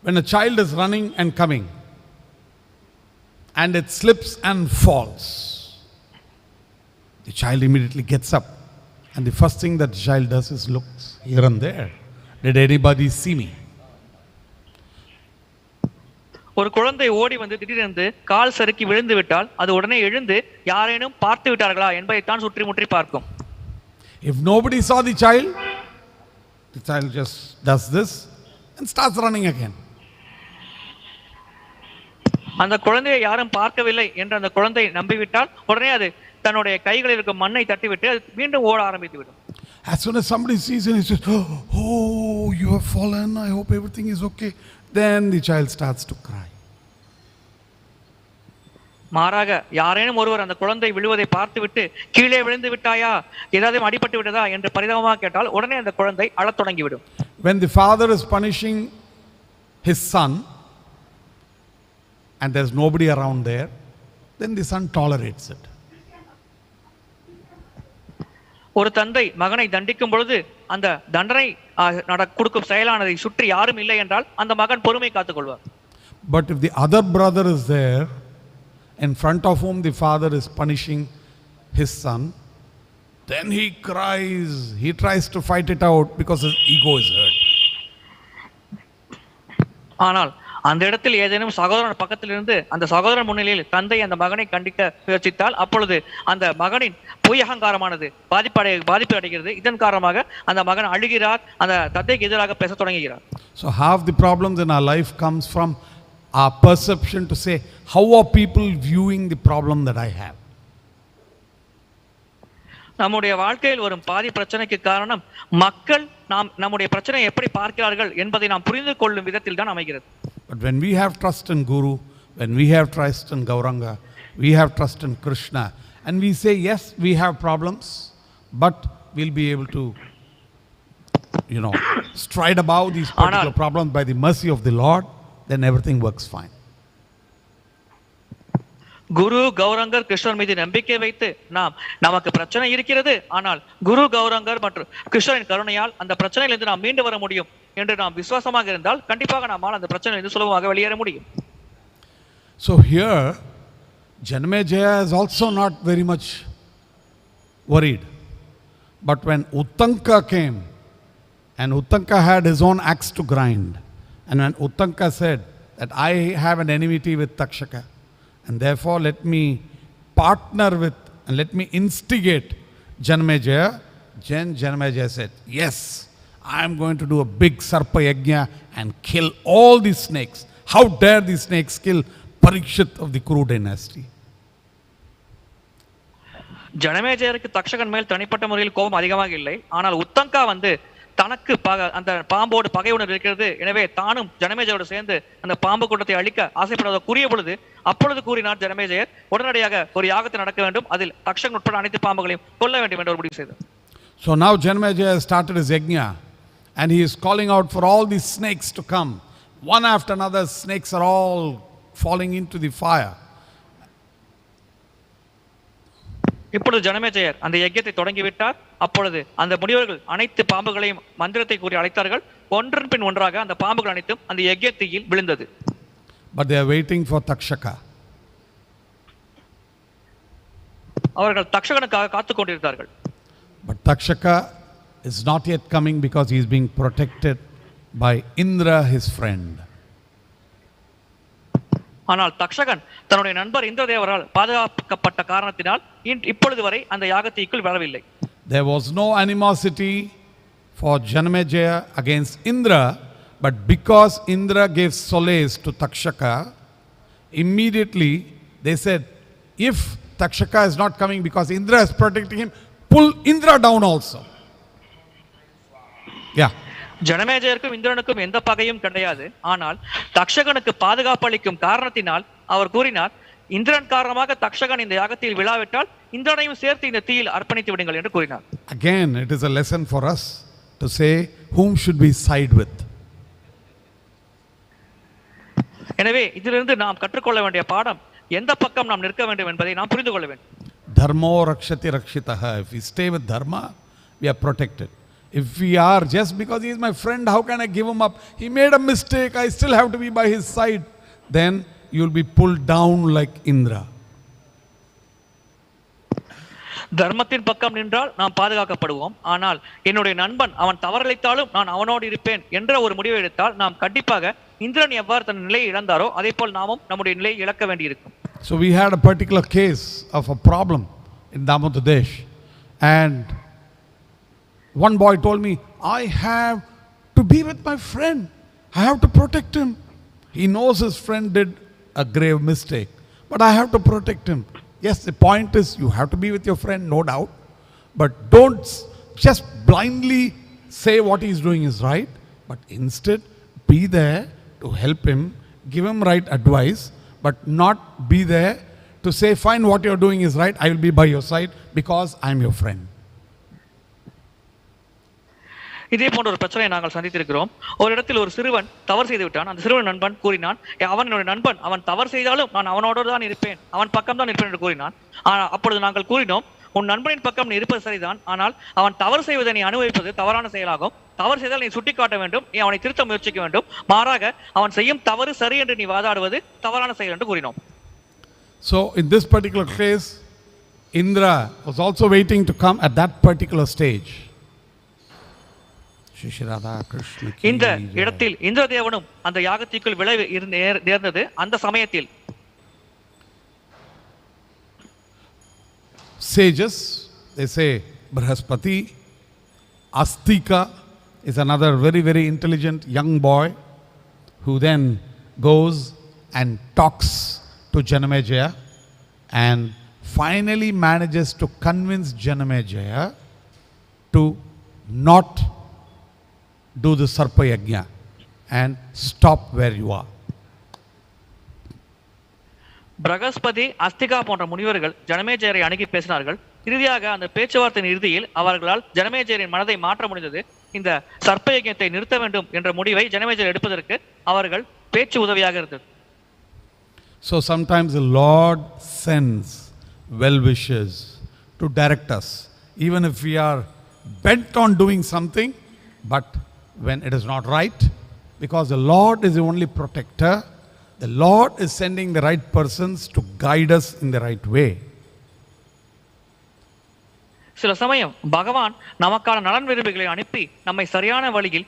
When a child is running and coming and it slips and falls, the child immediately gets up, and the first thing that the child does is looks here and there. Did anybody see me? ஒரு குழந்தை ஓடி வந்து திடீரென்று கால் சறுக்கி விழுந்து விட்டால் அது உடனே எழுந்து யாரேனும் பார்த்து விட்டார்களா என்பதைத்தான் சுற்றி முற்றி பார்க்கும். If nobody saw the child just does this and starts running again. அந்த குழந்தையை யாரும் பார்க்கவில்லை என்று அந்த குழந்தை நம்பிவிட்டால் உடனே அது தன்னுடைய கைகளில் இருக்கும் மண்ணை தட்டிவிட்டு அது மீண்டும் ஓட ஆரம்பித்து விடும். As soon as somebody sees it, he says, oh, you have fallen, I hope everything is okay. Then the child starts to cry. மாறாக யாரேனும் ஒருவர் அந்த குழந்தை விழுவதை பார்த்துவிட்டு கீழே விழுந்து விட்டாயா, ஏதாவது அடிபட்டு விட்டதா என்று பரிதாபமாக கேட்டால் உடனே அந்த குழந்தை அழத் தொடங்கிவிடும். When the father is punishing his son and there's nobody around there, then the son tolerates it. ஒரு தந்தை மகனை தண்டிக்கும் பொழுது அந்த தண்டனை கொடுக்கும் செயலானதை சுற்றி யாரும் இல்லை என்றால் அந்த மகன் பொறுமை காத்துக் கொள்வார். But if the other brother is there in front of whom the father is punishing his son, then he cries, he tries to fight it out because his ego is hurt. ஆனால் அந்த இடத்தில் ஏதேனும் சகோதரன் பக்கத்தில் இருந்து அந்த சகோதரன் முன்னிலையில் தந்தை அந்த மகனை கண்டிக்க முயற்சித்தால் அப்பொழுது அந்த மகனின் பொய் அகங்காரமானது பாதிப்பு அடைகிறது. இதன் காரணமாக அந்த மகன் அழுகிறார், அந்த தந்தைக்கு எதிராக பேச தொடங்குகிறார். So half the problems in our life comes from our perception to say, how are people viewing the problem that I have? நம்முடைய வாழ்க்கையில் வரும் பாதி பிரச்சனைக்கு காரணம் மக்கள் நம்முடைய பிரச்சனையை எப்படி பார்க்கிறார்கள் என்பதை நாம் புரிந்து கொள்ளும் விதத்தில் தான் அமைகிறது. But when we have trust in Guru, when we have trust in Gauranga, we have trust in Krishna, and we say, yes, we have problems, but we'll be able to, stride above these particular problems by the mercy of the Lord, then everything works fine. குரு கௌரங்கர் கிருஷ்ணர் மீது நம்பிக்கை வைத்து நமக்கு பிரச்சனை இருக்கிறது, ஆனால் குரு கௌரங்கர் மற்றும் கிருஷ்ணரின் கருணையால் அந்த பிரச்சனையிலிருந்து நாம் மீண்டு வர முடியும் என்று நாம் விசுவாசமாக இருந்தால் கண்டிப்பாக நம்மால் அந்த பிரச்சனையிலிருந்து சுலபமாக வெளியேற முடியும். So here Janamejaya is also not very much worried. But when Uttanka came, and Uttanka had his own axe to grind, and when Uttanka said that I have an enmity with Takshaka, and therefore let me partner with and let me instigate Janamejaya, Janamejaya said, yes, I am going to do a big sarpa-yajna and kill all these snakes. How dare these snakes kill Parikshit of the Kuru dynasty? ஜனமேஜயருக்கு Takshakan மேல் தனிப்பட்ட முறையில் கோபம் அதிகமாக இல்லை. ஆனால் உத்தங்கா தனக்கு அந்த பாம்போடு பகையுடன் இருக்கிறது, எனவே தானும் ஜனமேஜயோடு சேர்ந்து அந்த பாம்பு கூட்டத்தை அழிக்க ஆசைப்படுவதை கூறிய பொழுது அப்பொழுது கூறினார் ஜனமேஜயர், உடனடியாக ஒரு யாகத்தை நடக்க வேண்டும், அதில் தக்ஷகன் உட்பட அனைத்து பாம்புகளையும் கொல்ல வேண்டும் என்று ஒரு முடிவு செய்தார். So now Janamejaya started his yajna and he is calling out for all these snakes to come. One after another, snakes are all falling into the fire. இப்பொழுது ஜனமேஜயர் அந்த யஜ்ஞத்தை தொடங்கிவிட்டார். அப்பொழுது அந்த முனிவர்கள் அனைத்து பாம்புகளையும் மந்திரத்தை கூறி அழைத்தார்கள். ஒன்றன் பின் ஒன்றாக அந்த பாம்புகள் அனைத்தும் அந்த யஜ்ஞத்தில் விழுந்தது. But they are waiting for Takshaka. அவர்கள் தக்ஷகனுக்காக காத்துக் கொண்டிருந்தார்கள். But Takshaka is not yet coming because he is being protected by Indra, his friend. ஆனால் தக்ஷகன் தன்னுடைய நண்பர் இந்திரதேவரால் பாதுகாக்கப்பட்ட காரணத்தினால் இப்பொழுது வரை அந்த யாகத்திற்குள் வரவில்லை. There was no animosity for Janamejaya against Indra, but because Indra gave solace to Takshaka, immediately they said, if Takshaka is not coming because Indra is protecting him, pull Indra down also. Yeah. ஜனமேஜயருக்கும் இந்திரனுக்கும் எந்த பகையும் கிடையாது. ஆனால் தக்ஷகனுக்கு பாதுகாப்பு அளிக்கும் காரணத்தினால் அவர் கூறினார், இந்திரன் காரணமாக தக்ஷகன் இந்த யாகத்தில் விழாவிட்டால் இந்திரனையும் சேர்த்து இந்த தீயில் அர்ப்பணித்து விடுங்கள் என்று கூறினார். Again, it is a lesson for us to say whom should we side with. எனவே இதிலிருந்து நாம் கற்றுக்கொள்ள வேண்டிய பாடம், எந்த பக்கம் நாம் நிற்க வேண்டும் என்பதை நாம் புரிந்து கொள்ள வேண்டும். Dharmo rakshati rakshitaha. If we stay with dharma, we are protected. If we are just because he is my friend, how can I give him up? He made a mistake, I still have to be by his side. Then you will be pulled down like Indra. தர்மத்தின் பக்கம் நின்றால் நாம் பாதுகாக்கப்படுவோம். ஆனால் என்னுடைய நண்பன் அவன் தவறளித்தாலும் நான் அவனோடு இருப்பேன் என்ற ஒரு முடிவை எடுத்தால் நாம் கண்டிப்பாக இந்திரன் எவ்வாறு தன் நிலையை இழந்தாரோ அதே போல் நாமும் நம்முடைய நிலையை இழக்க வேண்டியிருக்கும். So we had a particular case of a problem in Damodadesh, and one boy told me, I have to be with my friend. I have to protect him. He knows his friend did a grave mistake, but I have to protect him. Yes, the point is you have to be with your friend, no doubt. But don't just blindly say what he is doing is right, but instead be there to help him, give him right advice, but not be there to say, fine, what you are doing is right, I will be by your side because I am your friend. இதே போன்ற ஒரு பிரச்சனையை நாங்கள் சந்தித்திருக்கிறோம். ஒரு இடத்தில் ஒரு சிறுவன் தவறு செய்து விட்டான். அந்த சிறுவன் நண்பன் கூறினான், அவன் என்னுடைய நண்பன், அவன் தவறு செய்தாலும் நான் அவனோடு தான் இருப்பேன், அவன் பக்கம் தான் இருப்பேன் என்று கூறினான். அப்பொழுது நாங்கள் கூறினோம், உன் நண்பனின் பக்கம் நீ இருப்பது சரிதான், ஆனால் அவன் தவறு செய்வதை நீ அனுபவிப்பது தவறான செயலாகும். தவறு செய்தால் நீ சுட்டிக்காட்ட வேண்டும், நீ அவனை திருத்த முயற்சிக்க வேண்டும். மாறாக அவன் செய்யும் தவறு சரி என்று நீ வாதாடுவது தவறான செயல் என்று கூறினோம். So in this particular case, Indra was also waiting to come at that particular stage. இந்த இடத்தில் இந்திரதேவனும் அந்த யாகத்திற்குள் விளைவு நேர்ந்தது. அந்த சமயத்தில் sages, they say Bṛhaspati, Astika is another very, very intelligent young boy who then goes and talks to Janamejaya and finally manages to convince Janamejaya to not do the sarpa-yajna and stop where you are. Bṛhaspati, Astika போன்ற முனிவர்கள் ஜனமேஜயரை அணுகி பேசினார்கள். இறுதியாக அந்த பேச்சுவார்த்தையின் இறுதியில் அவர்களால் ஜனமேஜயரின் மனதை மாற்ற முடிந்தது. இந்த சர்ப்ப யஜ்ஞத்தை நிறுத்த வேண்டும் என்ற முடிவை ஜனமேஜயர் எடுப்பதற்கு அவர்கள் பேச்சு உதவியாக இருந்தது. So sometimes the Lord sends well-wishers to direct us, even if we are bent on doing something, but when it is not right, because the Lord is the only protector, the Lord is sending the right persons to guide us in the right way. சில சமயம் பகவான் நமக்கான நலன் விரும்பிகளை அனுப்பி நம்மை சரியான வழியில்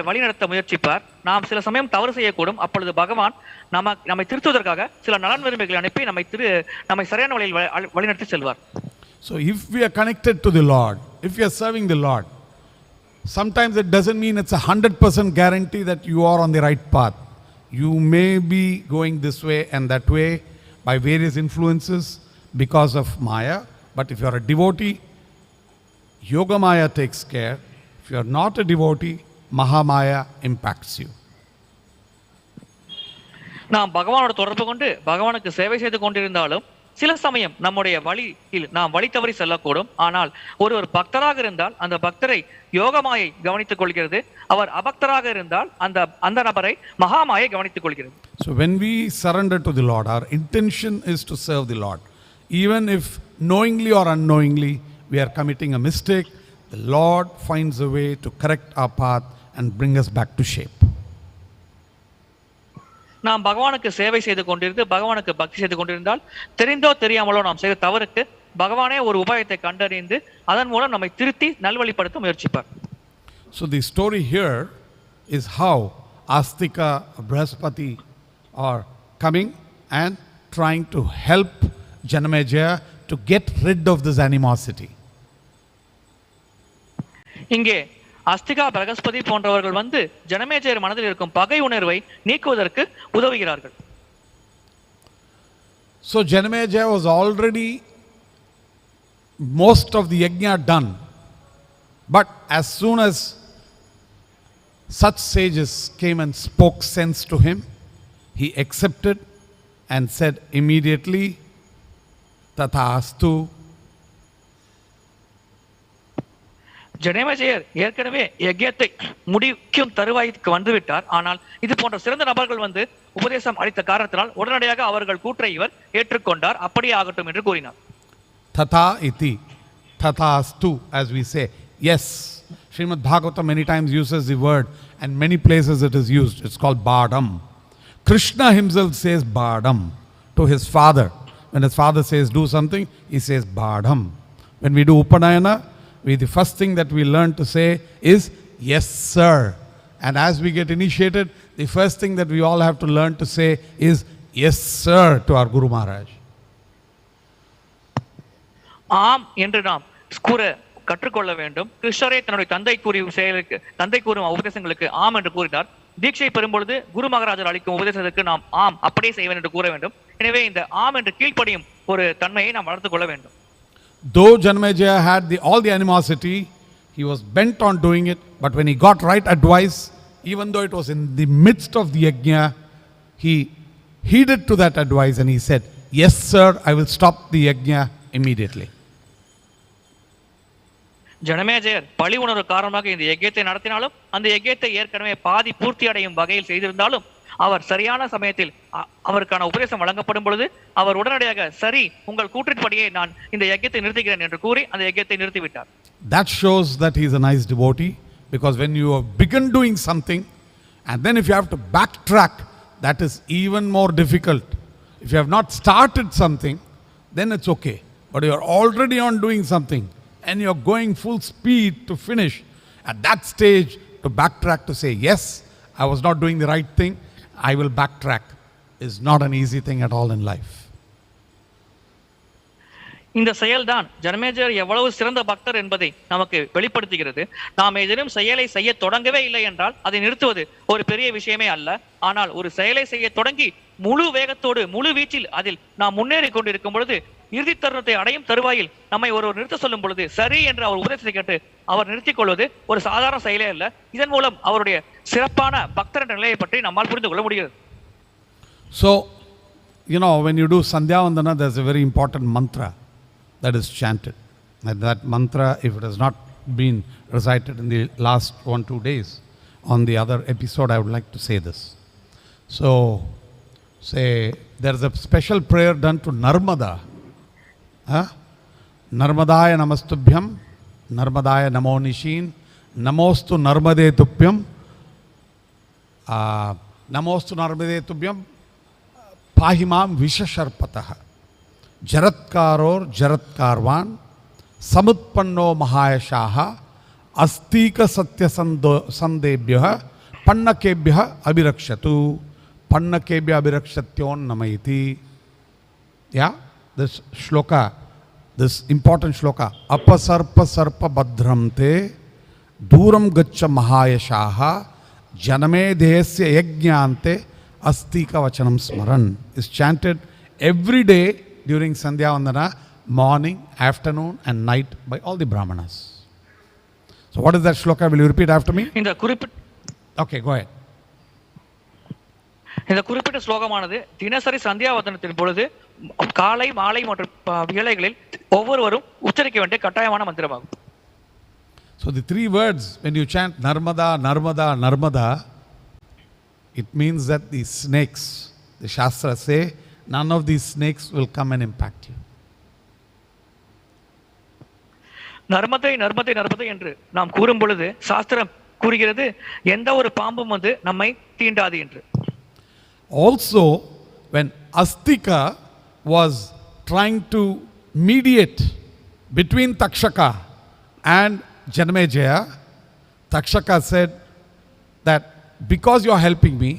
வழிநடத்த முயற்சிப்பார். நாம் சில சமயம் தவறு செய்யக்கூடும். அப்பொழுது பகவான் நம்மை திருத்துவதற்காக சில நலன் விரும்பிகளை அனுப்பி நம்மை சரியான வழியில் வழிநடத்தி செல்வார். So if we are connected to the Lord, if we are serving the Lord, sometimes it doesn't mean it's 100% guarantee that you are on the right path. You may be going this way and that way by various influences because of Maya. But if you are a devotee, Yoga Maya takes care. If you are not a devotee, Mahamaya impacts you. நாம் பகவானோட தொடர்பு கொண்டு பகவானுக்கு சேவை செய்து கொண்டிருந்தாலும் சில சமயம் நம்முடைய வழியில் நாம் வழி தவறி செல்லக்கூடும். ஆனால் ஒரு பக்தராக இருந்தால் அந்த பக்தரை யோகமாயை கவனித்துக் கொள்கிறது. அவர் அபக்தராக இருந்தால் அந்த நபரை மகாமாயை கவனித்துக் கொள்கிறது. So when we surrender to the Lord, our intention is to serve the Lord. Even if knowingly or unknowingly we are committing a mistake, the Lord finds a way to correct our path and bring us back to shape. நாம் பகவானுக்கு சேவை செய்து கொண்டிருந்து பகவானுக்கு பக்தி செய்து கொண்டிருந்தால் தெரிந்தோ தெரியாமலோ நாம் செய்த தவறுக்கு பகவானே ஒரு உபாயத்தை கண்டறிந்து அதன் மூலம் நம்மை திருத்தி நல்வழிப்படுத்த முயற்சிப்பார். So the story here is how Astika, Bṛhaspati are coming and trying to help Janamejaya to get rid of this animosity. இங்கே அஸ்திகா பிரகஸ்பதி போன்றவர்கள் வந்து ஜனமேஜயர் மனதில் இருக்கும் பகை உணர்வை நீக்குவதற்கு உதவுகிறார்கள். So Janamejaya was already most of the yajna done, but as soon as such sages came and spoke sense to him, he accepted and said immediately, tathāstu. Janamejayar ஏற்கனவே யஜ்யத்தை முடிக்கும் தருவாய்க்கு வந்துவிட்டார். ஆனால் இது போன்ற சிறந்த நபர்கள் வந்து உபதேசம் அளித்த காரணத்தினால் உடனடியாக அவர்கள் கூற்றை இவர் ஏற்றுக்கொண்டார். அப்படியே ஆகட்டும் என்று கூறினார். tathety, tathāstu, as we say. Yes, Srimad Bhagavatam many times uses the word, and many places it is used. It's called bādam. Krishna himself says bādam to his father. When his father says do something, he says bādam. When we do upanayana, the first thing that we learn to say is yes sir. And as we get initiated, the first thing that we all have to learn to say is yes sir to our Guru Maharaj. ஆம் என்று நாம் கூற கற்றுக்கொள்ள வேண்டும். கிருஷ்ணரே தன்னுடைய தந்தை கூறும் உபதேசங்களுக்கு ஆம் என்று கூறினார். தீட்சை பெறும்பொழுது குரு மகாராஜர் அளிக்கும் உபதேசத்துக்கு நாம் ஆம் அப்படியே செய்வேன் என்று கூற வேண்டும். எனவே இந்த ஆம் என்று கீழ்ப்படியும் ஒரு தன்மையை நாம் வளர்த்துக் கொள்ள வேண்டும். Though Janamejaya had all the animosity, he was bent on doing it, but when he got right advice, even though it was in the midst of the yajna, he heeded to that advice and he said, yes sir, I will stop the yajna immediately. Janamejayar பழி உணர்வு காரணமாக இந்த யஜ்யத்தை நடத்தினாலும் அந்த யஜ்யத்தை ஏற்கனவே பாதி பூர்த்தி அடையும் வகையில் செய்திருந்தாலும் அவர் சரியான சமயத்தில் அவருக்கான உபதேசம் வழங்கப்படும் பொழுது அவர் உடனடியாக சரி உங்கள் கூற்றின்படியே நான் இந்த யஜ்யத்தை நிறுத்துகிறேன் என்று கூறி அந்த யஜ்யத்தை நிறுத்திவிட்டார். That shows that he is a nice devotee, because when you have begun doing something and then if you have to backtrack, that is even more difficult. If you have not started something, then it's okay. But you are already on doing something and you are going full speed to finish. At that stage, to backtrack, to say yes, I was not doing the right thing, I will backtrack, is not an easy thing at all in life. இந்த செயல்தான் ஜனமேஜயர் எவ்வளவு சிறந்த பக்தர் என்பதை நமக்கு வெளிப்படுத்துகிறது. நாம் ஏதேனும் செயலை செய்ய தொடங்கவே இல்லை என்றால் அதை நிறுத்துவது ஒரு பெரிய விஷயமே அல்ல. ஆனால் ஒரு செயலை செய்ய தொடங்கி முழு வேகத்தோடு முழு வீச்சில் அதில் நாம் முன்னேறி கொண்டிருக்கும் பொழுது இறுதி தருணத்தை அடையும் தருவாயில் நம்மை ஒருவர் நிறுத்த சொல்லும் பொழுது சரி என்று அவர் உபதேசத்தை கேட்டு அவர் நிறுத்திக் கொள்வது ஒரு சாதாரண செயலே அல்ல. இதன் மூலம் அவருடைய சிறப்பான பக்தர் என்ற நிலையை பற்றி நம்மால் புரிந்து கொள்ள முடிகிறது. So, when you do Sandhya Vandana, there's a very important mantra that is chanted. And that mantra, if it has not been recited in the last 1-2 days, on the other episode I would like to say this. So, Say, there's a special prayer done to Narmada. Narmadaya namastubhyam, Narmadaya namo nishin, namostu Narmade tupyam, namostu Narmade tupyam, pahimam vishasharpataḥ, jaratkaror jaratkarvan, samutpanno mahāyashaḥ, astika satya sandebhyah, pannakebhyah abhirakshatu, pannakebhyah abhirakshation namayiti. Yeah, this shloka, this important shloka. Apasarpa sarpa badramte duram gaccha mahāyashaḥ janamedayasya yajñante astika vachanam smaran is chanted every day during Sandhya Vandana, morning, afternoon and night by all the Brahmanas. So what is that shloka? Will you repeat after me? Okay, go ahead. இந்த குறிப்பிட்ட ஸ்லோகமானது தினசரி சந்தியாவந்தனத்தின் பொழுது காலை மாலை மற்றும் வேளைகளில் ஒவ்வொருவரும் உச்சரிக்க வேண்டிய கட்டாயமான மந்திரமாகும். So the three words, when you chant Narmada, Narmada, Narmada, it means that the snakes, the Shastras say, none of these snakes will come and impact you. Narmada Narmada Narmada என்று நாம் கூறும் பொழுது சாஸ்திரம் கூறுகிறது எந்த ஒரு பாம்பும் வந்து நம்மை தீண்டாது என்று. Also, when Astika was trying to mediate between Takshaka and Janamejaya, Takshaka said that because you are helping me,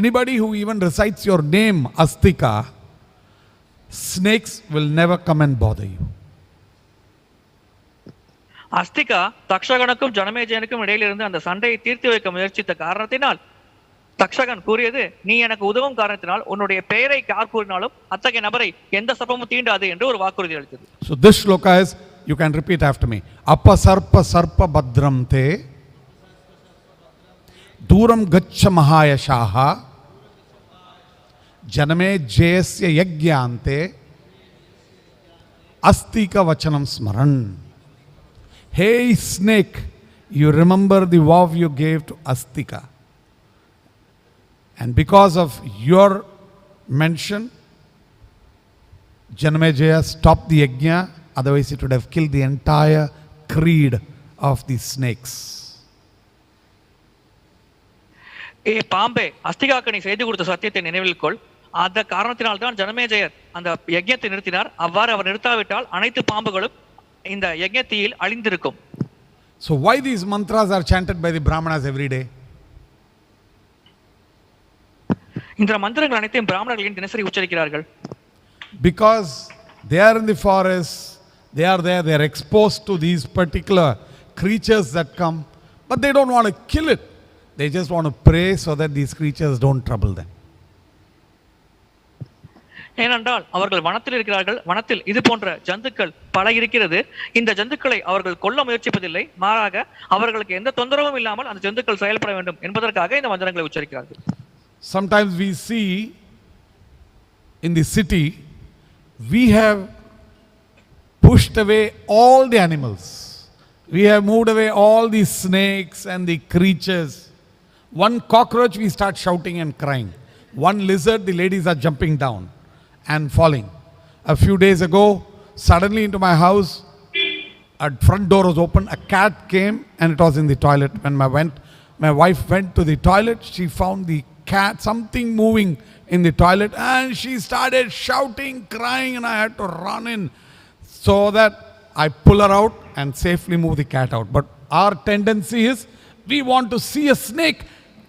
anybody who even recites your name, Astika, snakes will never come and bother you. அஸ்திகா தக்ஷகனுக்கும் ஜனமேஜயனுக்கும் இடையிலிருந்து அந்த சண்டையை தீர்த்து வைக்க முயற்சித்த காரணத்தினால் தக்ஷகன் கூறியது, நீ எனக்கு உதவும் காரணத்தினால் உன்னுடைய பெயரை யார் கூறினாலும் அத்தகைய நபரை எந்த சர்ப்பமும் தீண்டாது என்று ஒரு வாக்குறுதி அளித்தது. So this shloka is, you can repeat after me. Apa sarpa sarpa badramte duram gaccha mahāyashaḥ janamejayasya yajñante astika vachanam smaran. Hey snake, you remember the vow you gave to Astika. And because of your mention, Janamejaya stopped the yajna, otherwise it would have killed the entire creed of the snakes. ஏ பாம்பே, அஸ்திகாக்கு நீ செய்து கொடுத்த சத்தியத்தை நினைவில் கொள். அந்த காரணத்தினால் தான் ஜனமேஜயர் அந்த யஜ்ஞத்தை நிறுத்தினார். அவ்வாறு அவர் நிறுத்தாவிட்டால் அனைத்து பாம்புகளும் இந்த யஜ்ஞத்தில் அழிந்திருக்கும். So why these mantras are chanted by the Brahmanas every day? இந்த மந்திரங்கள் அனைத்தையும் பிராமணர்கள் தினசரி உச்சரிக்கிறார்கள். Because they are in the forest, they are there, they are exposed to these particular creatures that come, but they don't want to kill it. They just want to pray so that these creatures don't trouble them. ஏனென்றால் அவர்கள் வனத்தில் இருக்கிறார்கள், வனத்தில் இது போன்ற ஜந்துக்கள் பல இருக்கிறது. இந்த ஜந்துக்களை அவர்கள் கொல்ல முயற்சிப்பதில்லை, மாறாக அவர்களுக்கு எந்த தொந்தரவும் இல்லாமல் அந்த ஜந்துக்கள் செயல்பட வேண்டும் என்பதற்காக இந்த மந்திரங்களை உச்சரிக்கிறார்கள். Sometimes we see in the city, we have pushed away all the animals. We have moved away all the snakes and the creatures. One cockroach, we start shouting and crying. One lizard, the ladies are jumping down and falling. A few days ago, suddenly into my house, a front door was open, a cat came and it was in the toilet. When my wife went to the toilet, she found the cat, something moving in the toilet, and she started shouting, crying, and I had to run in so that I pull her out and safely move the cat out. But our tendency is, we want to see a snake,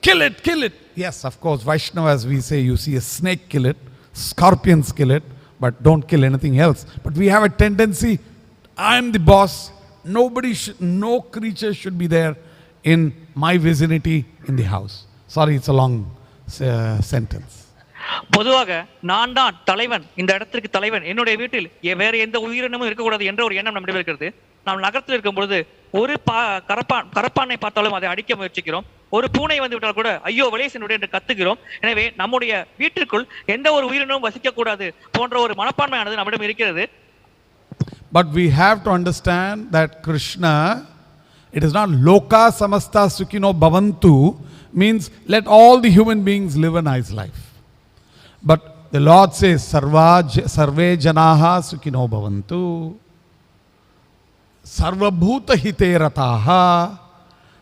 kill it, kill it. Yes, of course, Viṣṇu, as we say, you see a snake, kill it. Scorpions, kill it, but don't kill anything else. But we have a tendency, I am the boss, no creature should be there in my vicinity in the house. Sorry, it's a long sentence. பொதுவாக நான் தான் தலைவன், இந்த இடத்திற்கு தலைவன், என்னுடைய வீட்டில் வேற எந்த உயிரினமும் இருக்கக்கூடாது என்ற ஒரு எண்ணம் நம்மிடம் இருக்கிறது. நாம் நகரத்தில் இருக்கும் பொழுது ஒரு கரப்பானை பார்த்தாலும் அதை அடிக்க முயற்சிக்கிறோம். ஒரு பூனை வந்து விட்டால் கூட ஐயோ வெளியே சென்று என்று கத்துகிறோம். எனவே நம்முடைய வீட்டிற்குள் எந்த ஒரு உயிரினமும் வசிக்க கூடாது போன்ற ஒரு மனப்பான்மையானது நம்மிடம் இருக்கிறது. But we have to understand that Krishna, it is not loka samasta sukhino bhavantu, means let all the human beings live a nice life. But the Lord says, sarve janaha sukhino bhavantu, sarvabhuta hite rataha.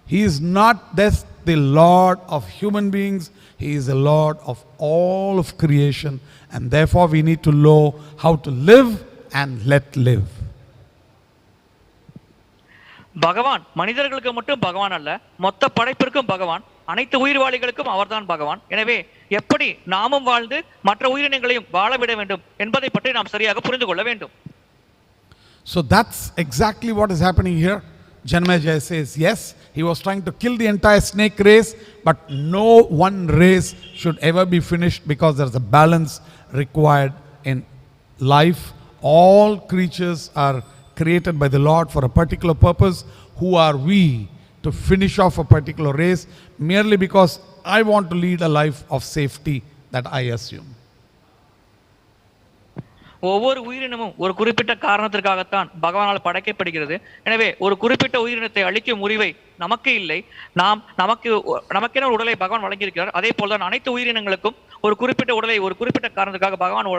He is not just the Lord of human beings, He is the Lord of all of creation, and therefore we need to know how to live and let live. பகவான் மனிதர்களுக்கு மட்டும் பகவான் அல்ல, மொத்த படைப்பிற்கும் பகவான், அனைத்து உயிர்வாளிகளுக்கும் அவர்தான் பகவான். எனவே எப்படி நாமும் வாழ்ந்து மற்ற உயிரினங்களையும் வாழ விட வேண்டும் என்பதை பற்றி நாம் சரியாக புரிந்து கொள்ள வேண்டும். So that's exactly what is happening here. Janamejaya says, yes, he was trying to kill the entire snake race, but no one race should ever be finished because there's a balance required in life. All creatures are created by the Lord for a particular purpose. Who are we to finish off a particular race merely because I want to lead a life of safety that I assume? ஒவ்வொரு உயிரினமும் ஒரு குறிப்பிட்ட காரணத்திற்காகத்தான் பகவானால் படைக்கப்படுகிறது. எனவே ஒரு குறிப்பிட்ட உயிரினத்தை அழிக்கும் உரிமை நமக்கு இல்லை. நமக்கென ஒரு உடலை பகவான் வழங்கியிருக்கிறார். அதே போல்தான் அனைத்து உயிரினங்களுக்கும் ஒரு குறிப்பிட்ட உடலை ஒரு குறிப்பிட்ட காரணத்துக்காக பகவான்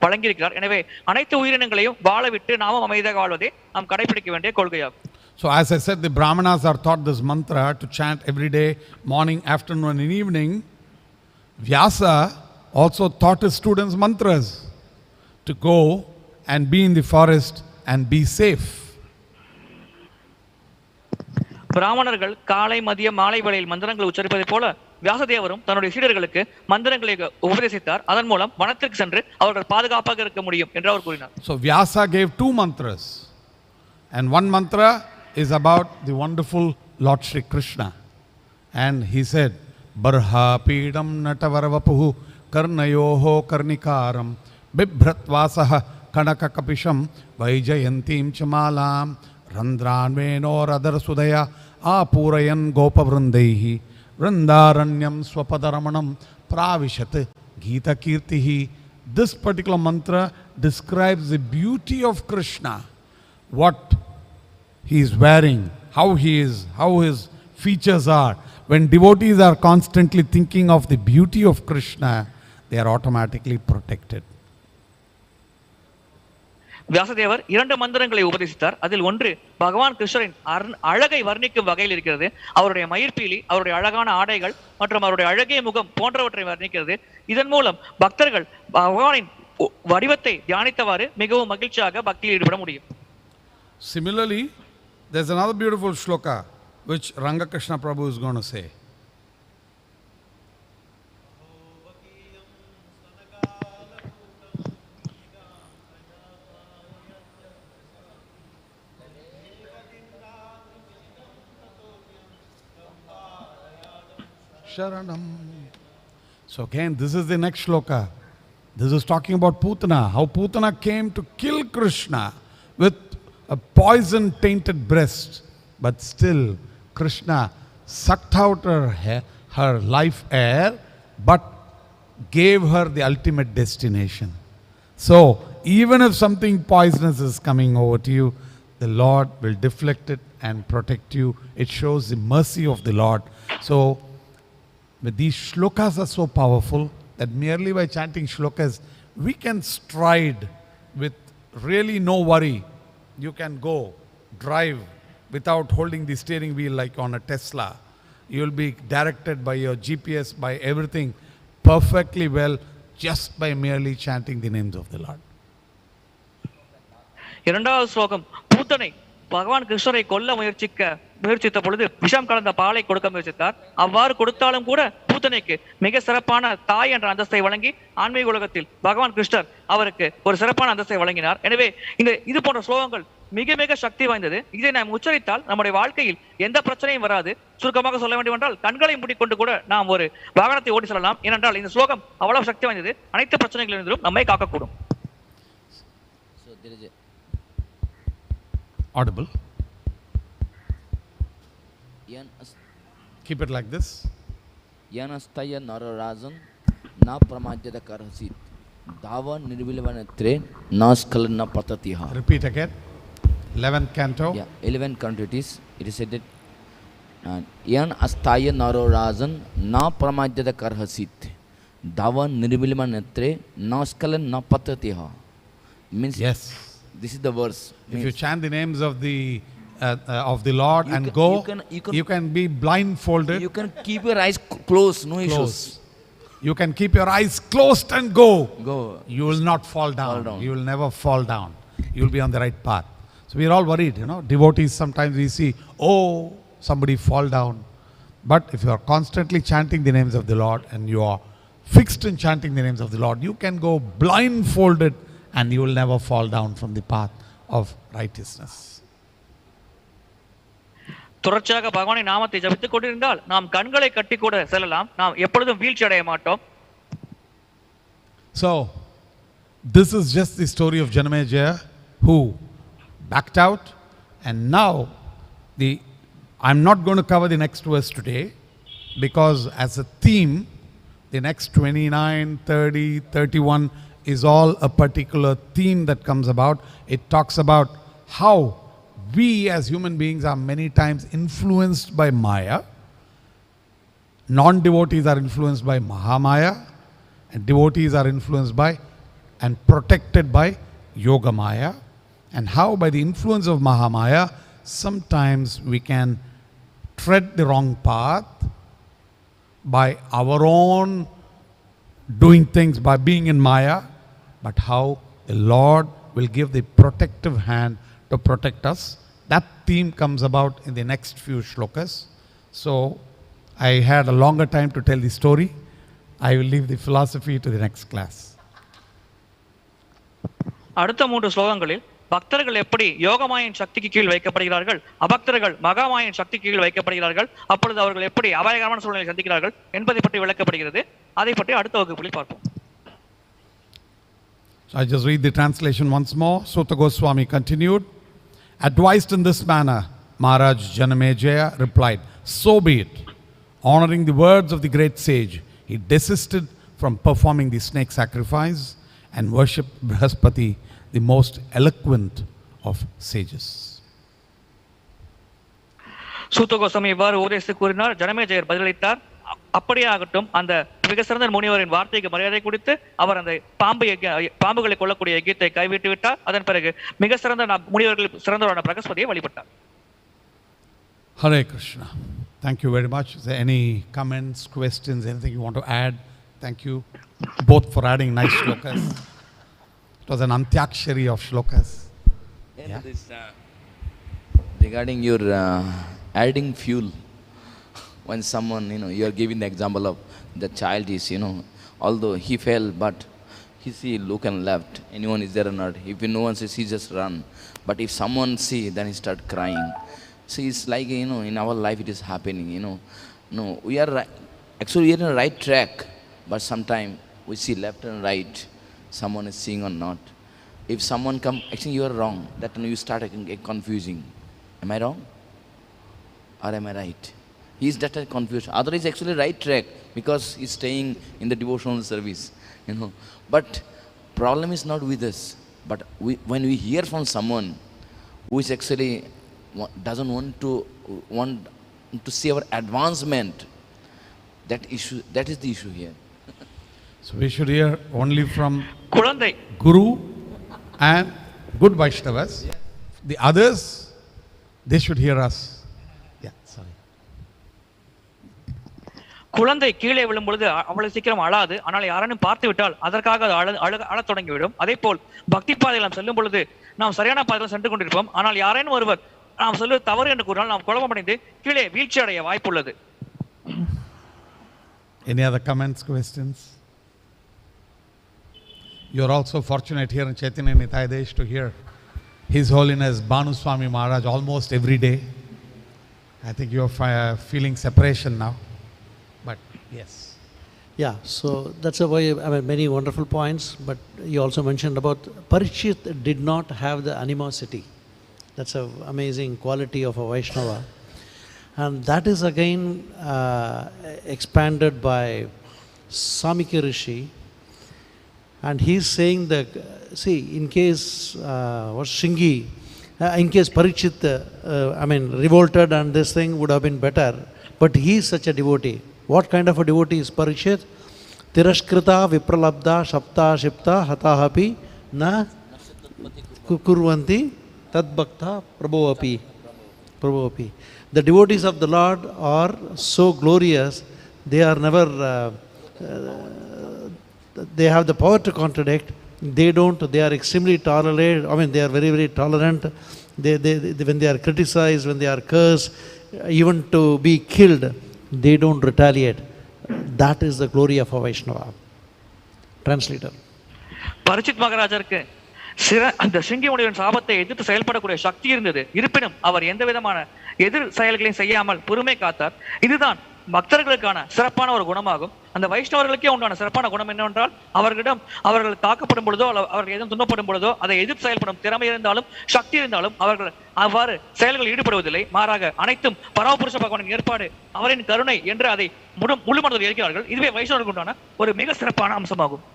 வழங்கியிருக்கிறார். எனவே அனைத்து உயிரினங்களையும் வாழ விட்டு நாமும் அமைதியாக வாழ்வதே நாம் கடைபிடிக்க வேண்டிய கொள்கையாகும். So as I said, the Brahmanas are taught this mantra to chant every day, morning, afternoon and evening. Vyasa also taught his students mantras to go and be in the forest and be safe. பிராமணர்கள் காலை மதிய மாலை வேளையில் மந்திரங்களை உச்சரிப்பதை போல வியாசதேவரும் தன்னுடைய சீடர்களுக்கு மந்திரங்களை உபதேசித்தார். அதன் மூலம் வனத்திற்கு சென்று அவர்கள் பாதுகாப்பாக இருக்க முடியும் என்று அவர் கூறினார். So Vyasa gave two mantras, and one mantra is about the wonderful Lord Shri Krishna, and he said, Bṛhaspati natavarvapuh karnayoho karnikaram bibhratvasaha kanakakapisham vaijayantim chamalam randranvenor adarsudaya apurayan gopavrandaihi vrindaranyam swapadaramanam pravishat gita kirtihi. This particular mantra describes the beauty of Krishna, what he is wearing, how he is, how his features are. When devotees are constantly thinking of the beauty of Krishna, they are automatically protected. வியாசதேவர் இரண்டு மந்திரங்களை உபதேசித்தார். அதில் ஒன்று பகவான் கிருஷ்ணரின் அழகை வர்ணிக்கும் வகையில் இருக்கிறது. அவருடைய மயிர்பீலி, அவருடைய அழகான ஆடைகள் மற்றும் அவருடைய அழகிய முகம் போன்றவற்றை வர்ணிக்கிறது. இதன் மூலம் பக்தர்கள் பகவானின் வடிவத்தை தியானித்தவாறு மிகவும் மகிழ்ச்சியாக பக்தியில் ஈடுபட முடியும். Similarly, there's another beautiful shloka which Rangakrishna Prabhu is going to say. Sharanam. So again, this is the next shloka. This is talking about Putana, how Putana came to kill Krishna with a poison-tainted breast, but still Krishna sucked out her life air, but gave her the ultimate destination. So even if something poisonous is coming over to you, the Lord will deflect it and protect you. It shows the mercy of the Lord. So these shlokas are so powerful that merely by chanting shlokas, we can stride with really no worry. You can go, drive without holding the steering wheel like on a Tesla. You will be directed by your GPS, by everything perfectly well, just by merely chanting the names of the Lord. இரண்டாவது ஸ்லோகம், பூத்தனை பகவான் கிருஷ்ணரை கொல்ல முயற்சித்த பொழுது விஷம் கலந்த பாலை கொடுக்க முயற்சித்தார். அவ்வாறு கொடுத்தாலும் கூட பூத்தனைக்கு மிக சிறப்பான தாய் என்ற அந்தஸ்தை வழங்கி ஆன்மீக உலகத்தில் பகவான் கிருஷ்ணர் அவருக்கு ஒரு சிறப்பான அந்தஸ்தை வழங்கினார். எனவே இது போன்ற ஸ்லோகங்கள் மிக மிக சக்தி வாய்ந்தது. இதை நாம் உச்சரித்தால் நம்முடைய வாழ்க்கையில் எந்த பிரச்சனையும் வராது. சுருக்கமாக சொல்ல வேண்டும் என்றால் கண்களை மூடிக்கொண்டு கூட நாம் ஒரு வாகனத்தை ஓட்டி செல்லலாம். ஏனென்றால் இந்த ஸ்லோகம் அவ்வளவு சக்தி வாய்ந்தது. அனைத்து பிரச்சனைகளிலிருந்தும் நம்மை காக்கக்கூடும். Audible. Keep it like this. Yanastaya nararajan na pramajyada karhasit dava nirvilavanatre naskalana patatiha. Repeat again. 11th canto. Yeah, 11th canto it is. It is said that Yan astaya nararajan na pramajyada karhasit Dava nirvilima netre naskalan na patatiha. Means Yes. this is the verse. If you Means chant the names of the Lord and go, you can be blindfolded. you can keep your eyes closed, no issues. Close. You can keep your eyes closed and go. Go. You will not fall down. Fall down. You will never fall down. You will be on the right path. So we are all worried, Devotees, sometimes we see, somebody fall down. But if you are constantly chanting the names of the Lord and you are fixed in chanting the names of the Lord, you can go blindfolded and you will never fall down from the path of righteousness. தொடர்ச்சியாக பகவானின் நாமத்தை ஜபித்துக் கொண்டிருந்தால் நாம் கண்களை கட்டி கூட செல்லலாம். நாம் எப்பொழுதும் வீழ்ச்சி அடைய மாட்டோம். So, this is just the story of Janamejaya who backed out, and now I'm not going to cover the next verse today because as a theme, the next 29, 30, 31 is all a particular theme that comes about. It talks about how we as human beings are many times influenced by Maya. Non-devotees are influenced by Mahamaya, and devotees are influenced by and protected by Yoga Maya. And how by the influence of Mahamaya, sometimes we can tread the wrong path by our own doing things, by being in Maya, but how the Lord will give the protective hand to protect us. That theme comes about in the next few shlokas. So I had a longer time to tell the story. I will leave the philosophy to the next class. அடுத்த 3 ஸ்லோகங்களில் பக்தர்கள் எப்படி யோகமாயின் சக்திக்கு கீழ் வைக்கப்படுகிறார்கள், அபக்தர்கள் மகாமாயின் சக்திக்கு கீழ் வைக்கப்படுகிறார்கள், அப்பொழுது அவர்கள் எப்படி அபாயகரமான சூழ்நிலை சந்திக்கிறார்கள் என்பதை பற்றி விளக்கப்படுகிறது. அதை பற்றி அடுத்த வகுப்பில் பார்ப்போம். So I just read the translation once more. Sūta Gosvāmī continued. Advised in this manner, Mahārāja Janamejaya replied, "So be it." Honoring the words of the great sage, he desisted from performing the snake sacrifice and worshipped Bṛhaspati, the most eloquent of sages. சூத்த Goswami இவ்வாறு உபதேசித்து கூறினார். ஜனமேஜயர் பதிலளித்தார், அப்படியே ஆகட்டும். அந்த மிக சிறந்த முனிவரின் வார்த்தைக்கு மரியாதை கொடுத்து அவர் அந்த பாம்புகளை கொள்ளக்கூடிய யஜ்யத்தை கைவிட்டு விட்டார். அதன் பிறகு மிக சிறந்த முனிவர்கள் சிறந்தவரான ப்ரஹஸ்பதியை வழிபட்டார். Hare Krishna. Thank you very much. Is there any comments, questions, anything you want to add? Thank you both for adding nice shlokas. It was an antyakshari of shlokas. Yeah. This, regarding your adding fuel, when someone, you are giving the example of the child is, although he fell, but he see, look and left, anyone is there or not. If no one sees, he just run. But if someone see, then he start crying. So it's like, in our life it is happening, No, we are actually we are on the right track, but sometimes we see left and right, someone is seeing or not. If someone come, actually you are wrong, that you start confusing. Am I wrong? Or am I right? He is that confused. Otherwise actually right track, because he is staying in the devotional service, But problem is not with us. But when we hear from someone who is actually doesn't want to see our advancement, that is the issue here. So we should hear only from குழந்தை Guru and good Vaishnavas. The others, they should hear us. குழந்தை கீழே விழும் பொழுது அவ்வளவு சீக்கிரம் அழாது. ஆனால் யாரையும் பார்த்து விட்டால் அதற்காக அழத் தொடங்கிவிடும். அதே போல் பக்தி பாதையில் நாம் செல்லும் பொழுது நாம் சரியான பாதையில் சென்று கொண்டிருப்போம். ஆனால் யாரேனும் ஒருவர் நாம் சொல்வது தவறு என்று கூறினால் நாம் குழப்பமடைந்து கீழே வீழ்ச்சி அடைய வாய்ப்புள்ளது. Any other comments, questions? You are also fortunate here in Chaitanya Nitaya Desh to hear His Holiness Bhanuswami Maharaj almost every day. I think you are feeling separation now. But yes. Yeah, so that's a way, many wonderful points, but you also mentioned about Parikshit did not have the animosity. That's an amazing quality of a Vaishnava. And that is again expanded by Samika Rishi. And he's saying that, see, in case Shringi, in case Parikshit, revolted and this thing would have been better, but he is such a devotee. What kind of a devotee is Parikshit? Tiraskrita vipralabdha shapta shipta hatahapi na kurvanti tadbhakta prabhovapi. Prabhovapi. The devotees of the Lord are so glorious, they are never, they have the power to contradict. They don't, they are extremely tolerant, I mean they are very, very tolerant. They, when they are criticized, when they are cursed, even to be killed, they don't retaliate. That is the glory of a Vaishnava. Translator. Parikshit மகாராஜருக்கு அந்த சிங்கி முனிவரின் சாபத்தை எதிர்த்து செயல்படக்கூடிய சக்தி இருந்தது. இருப்பினும் அவர் எந்த விதமான எதிர் செயல்களையும் செய்யாமல் பொறுமை காத்தார். இதுதான் பக்தர்களுக்கான சிறப்பான ஒரு குணமாகும். அந்த வைஷ்ணவர்களுக்கே உண்டான சிறப்பான குணம் என்னவென்றால் அவர்களிடம் அவர்கள் தாக்கப்படும் பொழுதோ அவர்கள் எதுவும் துன்பப்படும் பொழுதோ அதை எதிர்த்து செயல்படும் திறமை இருந்தாலும் சக்தி இருந்தாலும் அவர்கள் அவ்வாறு செயல்களில் ஈடுபடுவதில்லை. மாறாக அனைத்தும் பரமபுருஷ பகவானின் ஏற்பாடு, அவரின் கருணை என்று அதை முழு மனதில் இருக்கிறார்கள். இதுவே வைஷ்ணவர்களுக்கு உண்டான ஒரு மிக சிறப்பான அம்சமாகும்.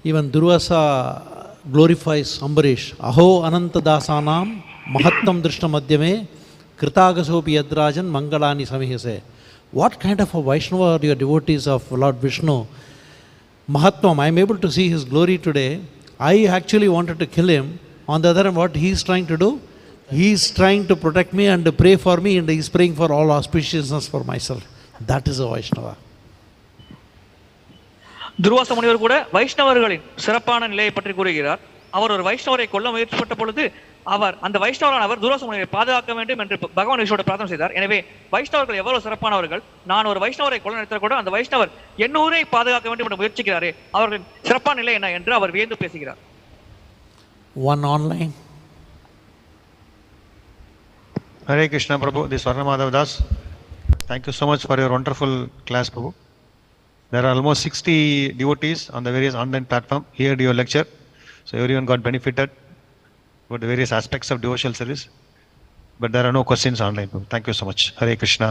Even Durvasa glorifies Ambarish. Aho ananta dasanam mahattam drishtam madhyame kritagasopi yadrajan mangalani samihase. What kind of a Vaishnava are your devotees of Lord Viṣṇu? Mahatmam, I am able to see his glory today. I actually wanted to kill him. On the other hand, what he is trying to do? He is trying to protect me and to pray for me, and he is praying for all auspiciousness for myself. That is a Vaishnava. Durvasa முனிவர் கூட வைஷ்ணவர்களின் சிறப்பான நிலையை பற்றி கூறுகிறார். அவர் ஒரு வைஷ்ணவரை கொல்ல முயற்சிப்பட்ட பொழுது அந்த வைஷ்ணவரான அவர் துர்வாச முனிவரை பாதுகாக்க வேண்டும் என்று பகவான் விஷ்ணுவோட பிரார்த்தனை செய்தார். எனவே வைஷ்ணவர்கள் எவ்வளவு சிறப்பானவர்கள்! நான் ஒரு வைஷ்ணவரை கொல்ல நினைத்தால் கூட அந்த வைஷ்ணவர் என்னூரை பாதுகாக்க வேண்டும் என்று முயற்சிக்கிறாரே, அவர்களின் சிறப்பான நிலை என்ன என்று அவர் வியந்து பேசுகிறார். One online. Hare Krishna Prabhu, this is Swarna Madhav Das. Thank you so much for your wonderful class, Prabhu. There are almost 60 devotees on the various online platforms heard your lecture. So everyone got benefited about the various aspects of devotional service. But there are no questions online. Thank you so much. Hare Krishna.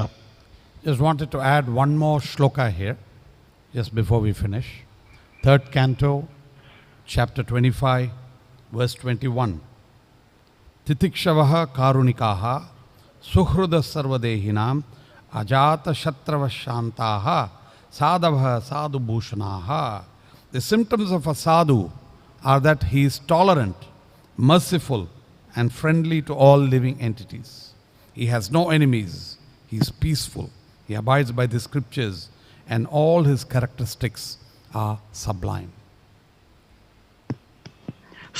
Just wanted to add one more shloka here, just before we finish. 3rd canto, chapter 25, verse 21. Titikshavaha karunikaha suhruda sarvadehinam ajata shatravashantaha sadhavah sadhu bhushanaha. The symptoms of a sadhu are that he is tolerant, merciful, and friendly to all living entities. He has no enemies. He is peaceful. He abides by the scriptures, and all his characteristics are sublime.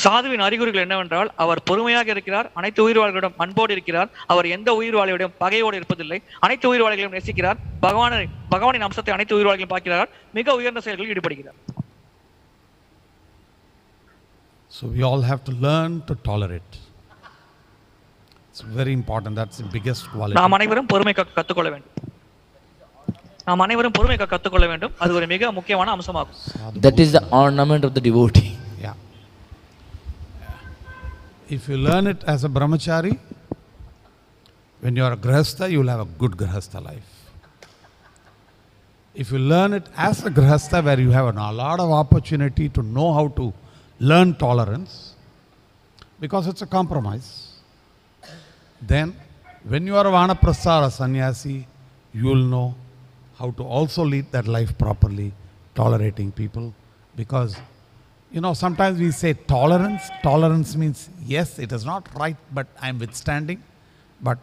சாதுவின் அறிகுறிகள் என்னவென்றால் அவர் பொறுமையாக இருக்கிறார், அனைத்து உயிர்வாழ்களிடம் அன்போடு இருக்கிறார், அவர் எந்த உயிர்வாழியிடம் பகையோடு இருப்பதில்லை, அனைத்து உயிர்வாழிகளையும் நேசிக்கிறார், பகவானின் அம்சத்தை அனைத்து உயிர்வாழிகளையும் பார்க்கிறார், மிக உயர்ந்த செயல்களில் ஈடுபடுகிறார். So we all have to learn to tolerate. It's very important. That's the biggest quality. நாம் அனைவரும் பொறுமை கற்றுக்கொள்ள வேண்டும். அது ஒரு மிக முக்கியமான அம்சமாகும். That is the ornament of the devotee. Yeah. If you learn it as a brahmachari, when you are a grihastha, you will have a good grihastha life. If you learn it as a grihastha, where you have a lot of opportunity to know how to learn tolerance, because it's a compromise, then when you are a vanaprastha or a sannyasi, you will know how to also lead that life properly, tolerating people. Because, sometimes we say tolerance. Tolerance means, yes, it is not right, but I am withstanding. But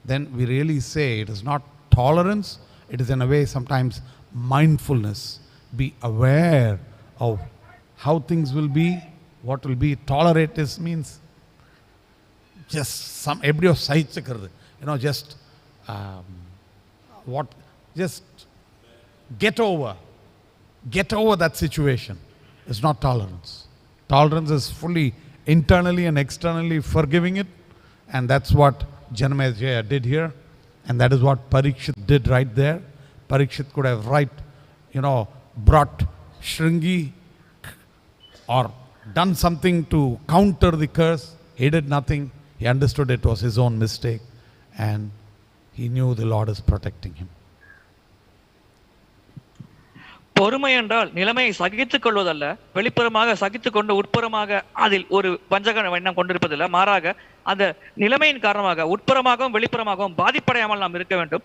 then we really say it is not tolerance, it is in a way sometimes mindfulness. Be aware of how things will be, what will be. Tolerate this means just some every just just get over that situation. It's not tolerance. Tolerance is fully internally and externally forgiving it, and that's what Janamejaya did here, and that is what Parikshit did right there. Parikshit could have brought Shringi or done something to counter the curse. He did nothing. He understood it was his own mistake, and he knew the Lord is protecting him. பொறுமை என்றால் நிலைமையை சகித்துக் கொள்வதல்ல, வெளிப்புறமாக சகித்துக் கொண்டு உட்புறமாக அதில் ஒரு வஞ்சக எண்ணம் கொண்டிருப்பதில்லை. மாறாக அந்த நிலைமையின் காரணமாக உட்புறமாகவும் வெளிப்புறமாகவும் பாதிப்படையாமல் நாம் இருக்க வேண்டும்.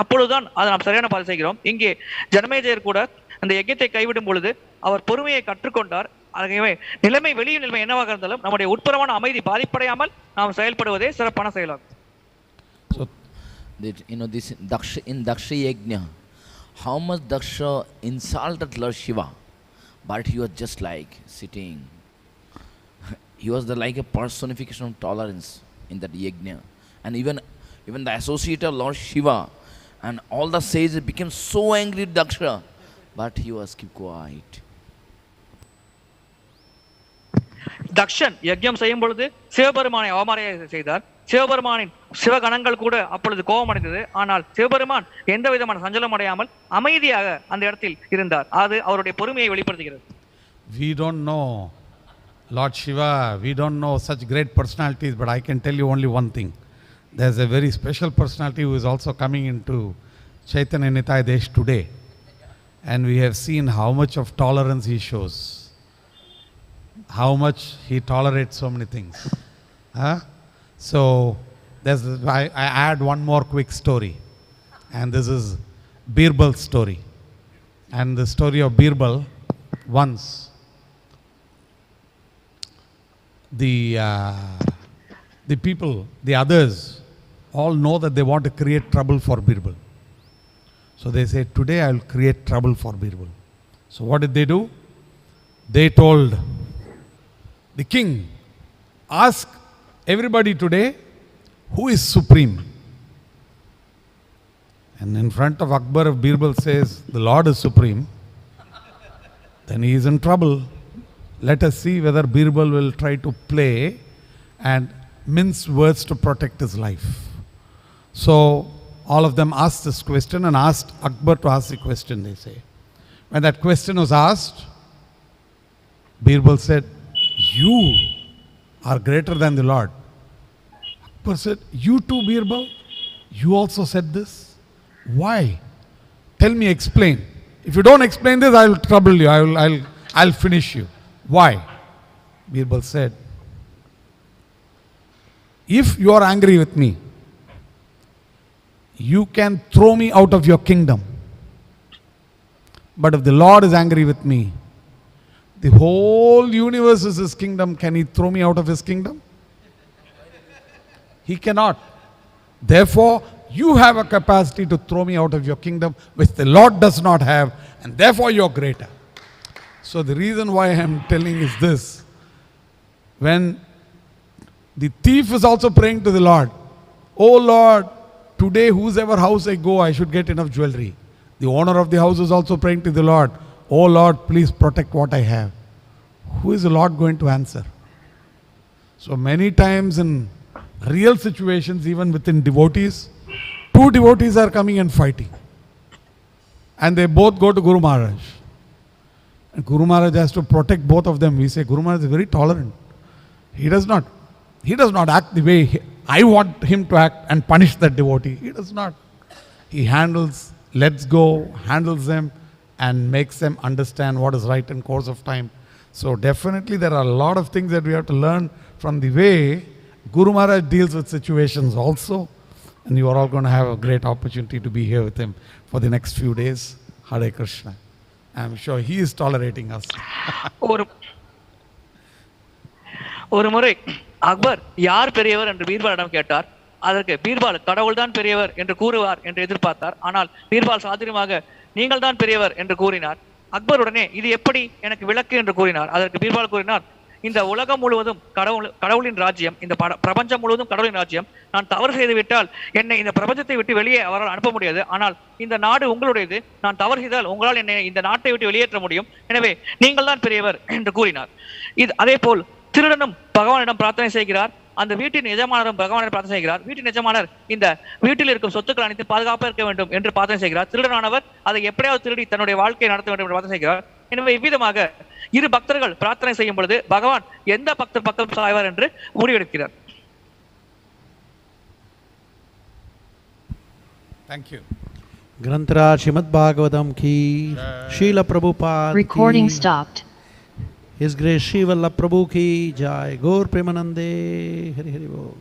அப்பொழுதுதான் அதை நாம் சரியான பாதை செய்கிறோம். இங்கே ஜனமேஜயர் கூட அந்த யஜ்ஞத்தை கைவிடும் பொழுது அவர் பொறுமையை கற்றுக்கொண்டார். ஆகவே நிலைமை வெளியும் நிலைமை என்னவாக இருந்தாலும் நம்முடைய உட்புறமான அமைதி பாதிப்படையாமல் நாம் செயல்படுவதே சிறப்பான செயலாகும். So, this in Daksha Yajna, how much Daksha insulted Lord Shiva, but he was just like sitting. He was like a personification of tolerance in that Yajna. And even the associate of Lord Shiva and all the sages became so angry with Daksha, but he was keep quiet. Dakshan யஜ்ஞம் செய்யும் பொழுது சிவபெருமானை அவமரியாதை செய்தார். சிவபெருமானின் சிவகணங்கள் கூட அப்பொழுது கோபம் அடைந்தது. ஆனால் சிவபெருமான் எந்த விதமான சஞ்சலம் அடையாமல் அமைதியாக அந்த இடத்தில் இருந்தார். அது அவருடைய பொறுமையை வெளிப்படுத்துகிறது. We don't know Lord Shiva, we don't know such great personalities, but I can tell you only one thing. There's a very special personality who is also coming into Chaitanya Nitaya Desh today. And we have seen how much of tolerance he shows. How much he tolerates so many things. So, I add one more quick story. And this is Birbal's story. And the story of Birbal, once the people, the others, all know that they want to create trouble for Birbal. So they say, today I will create trouble for Birbal. So what did they do? They told the king, ask everybody today who is supreme. And in front of Akbar, if Birbal says the Lord is supreme, then he is in trouble. Let us see whether Birbal will try to play and mince words to protect his life. So all of them asked this question and asked Akbar to ask the question, they say. When that question was asked, Birbal said, you are greater than the Lord. Akbar said, you too, Birbal? You also said this? Why? Tell me, explain. If you don't explain this, I will trouble you. I'll finish you. Why? Birbal said, if you are angry with me, you can throw me out of your kingdom. But if the Lord is angry with me, the whole universe is his kingdom. Can he throw me out of his kingdom? He cannot. Therefore, you have a capacity to throw me out of your kingdom, which the Lord does not have, and therefore you are greater. So the reason why I am telling is this. When the thief is also praying to the Lord, oh Lord, today whosever house I go, I should get enough jewelry. The owner of the house is also praying to the Lord, oh Lord, please protect what I have. Who is the Lord going to answer? So many times in real situations, even within devotees, two devotees are coming and fighting. And they both go to Guru Maharaj. And Guru Maharaj has to protect both of them. We say, Guru Maharaj is very tolerant. He does not act the way I want him to act and punish that devotee. He does not. He lets go, handles them, and makes them understand what is right in course of time. So definitely there are a lot of things that we have to learn from the way Guru Maharaj deals with situations also. And you are all going to have a great opportunity to be here with him for the next few days. Hare Krishna. I am sure he is tolerating us. ஒரு முறை அக்பர் யார் பெரியவர் என்று பீர்பாலிடம் கேட்டார். அதற்கு பீர்பால் கடவுள் தான் பெரியவர் என்று கூறுவார் என்று எதிர்பார்த்தார். ஆனால் பீர்பால் சாதுரியமாக நீங்கள் தான் பெரியவர் என்று கூறினார். அக்பர் உடனே இது எப்படி எனக்கு விளக்கு என்று கூறினார். அதற்கு பீர்பால் கூறினார், இந்த உலகம் முழுவதும் கடவுளின் ராஜ்யம், இந்த பிரபஞ்சம் முழுவதும் கடவுளின் ராஜ்யம். நான் தவறு செய்து விட்டால் என்னை இந்த பிரபஞ்சத்தை விட்டு வெளியே அவரால் அனுப்ப முடியாது. ஆனால் இந்த நாடு உங்களுடையது. நான் தவறு செய்தால் உங்களால் என்னை இந்த நாட்டை விட்டு வெளியேற்ற முடியும். எனவே நீங்கள் தான் பெரியவர் என்று கூறினார். இது அதே போல் திருடனும் பகவானிடம் பிரார்த்தனை செய்கிறார். அந்த வீட்டின் எஜமானரும் பகவானிடம் பிரார்த்தனை செய்கிறார். வீட்டின் எஜமானர் இந்த வீட்டில் இருக்கும் சொத்துக்கள் அனைத்து பாதுகாப்பாக இருக்க வேண்டும் என்று பிரார்த்தனை செய்கிறார். திருடனானவர் அதை எப்படியாவது திருடி தன்னுடைய வாழ்க்கையை நடத்த வேண்டும் என்று பிரார்த்தனை செய்கிறார். எனவே இவ்விதமாக இரு பக்தர்கள் பிரார்த்தனை செய்யும் பொழுது பகவான் எந்த பக்தர் பக்கம் சாய்வார் என்று முடிவெடுக்கிறார். Thank you. Granthara Srimad Bhagavatam ki, Srila Prabhupada Recording ki, stopped. His Grace Sri Vallabh Prabhu ki jai, Gaur Premanande, Hari Hari Bol.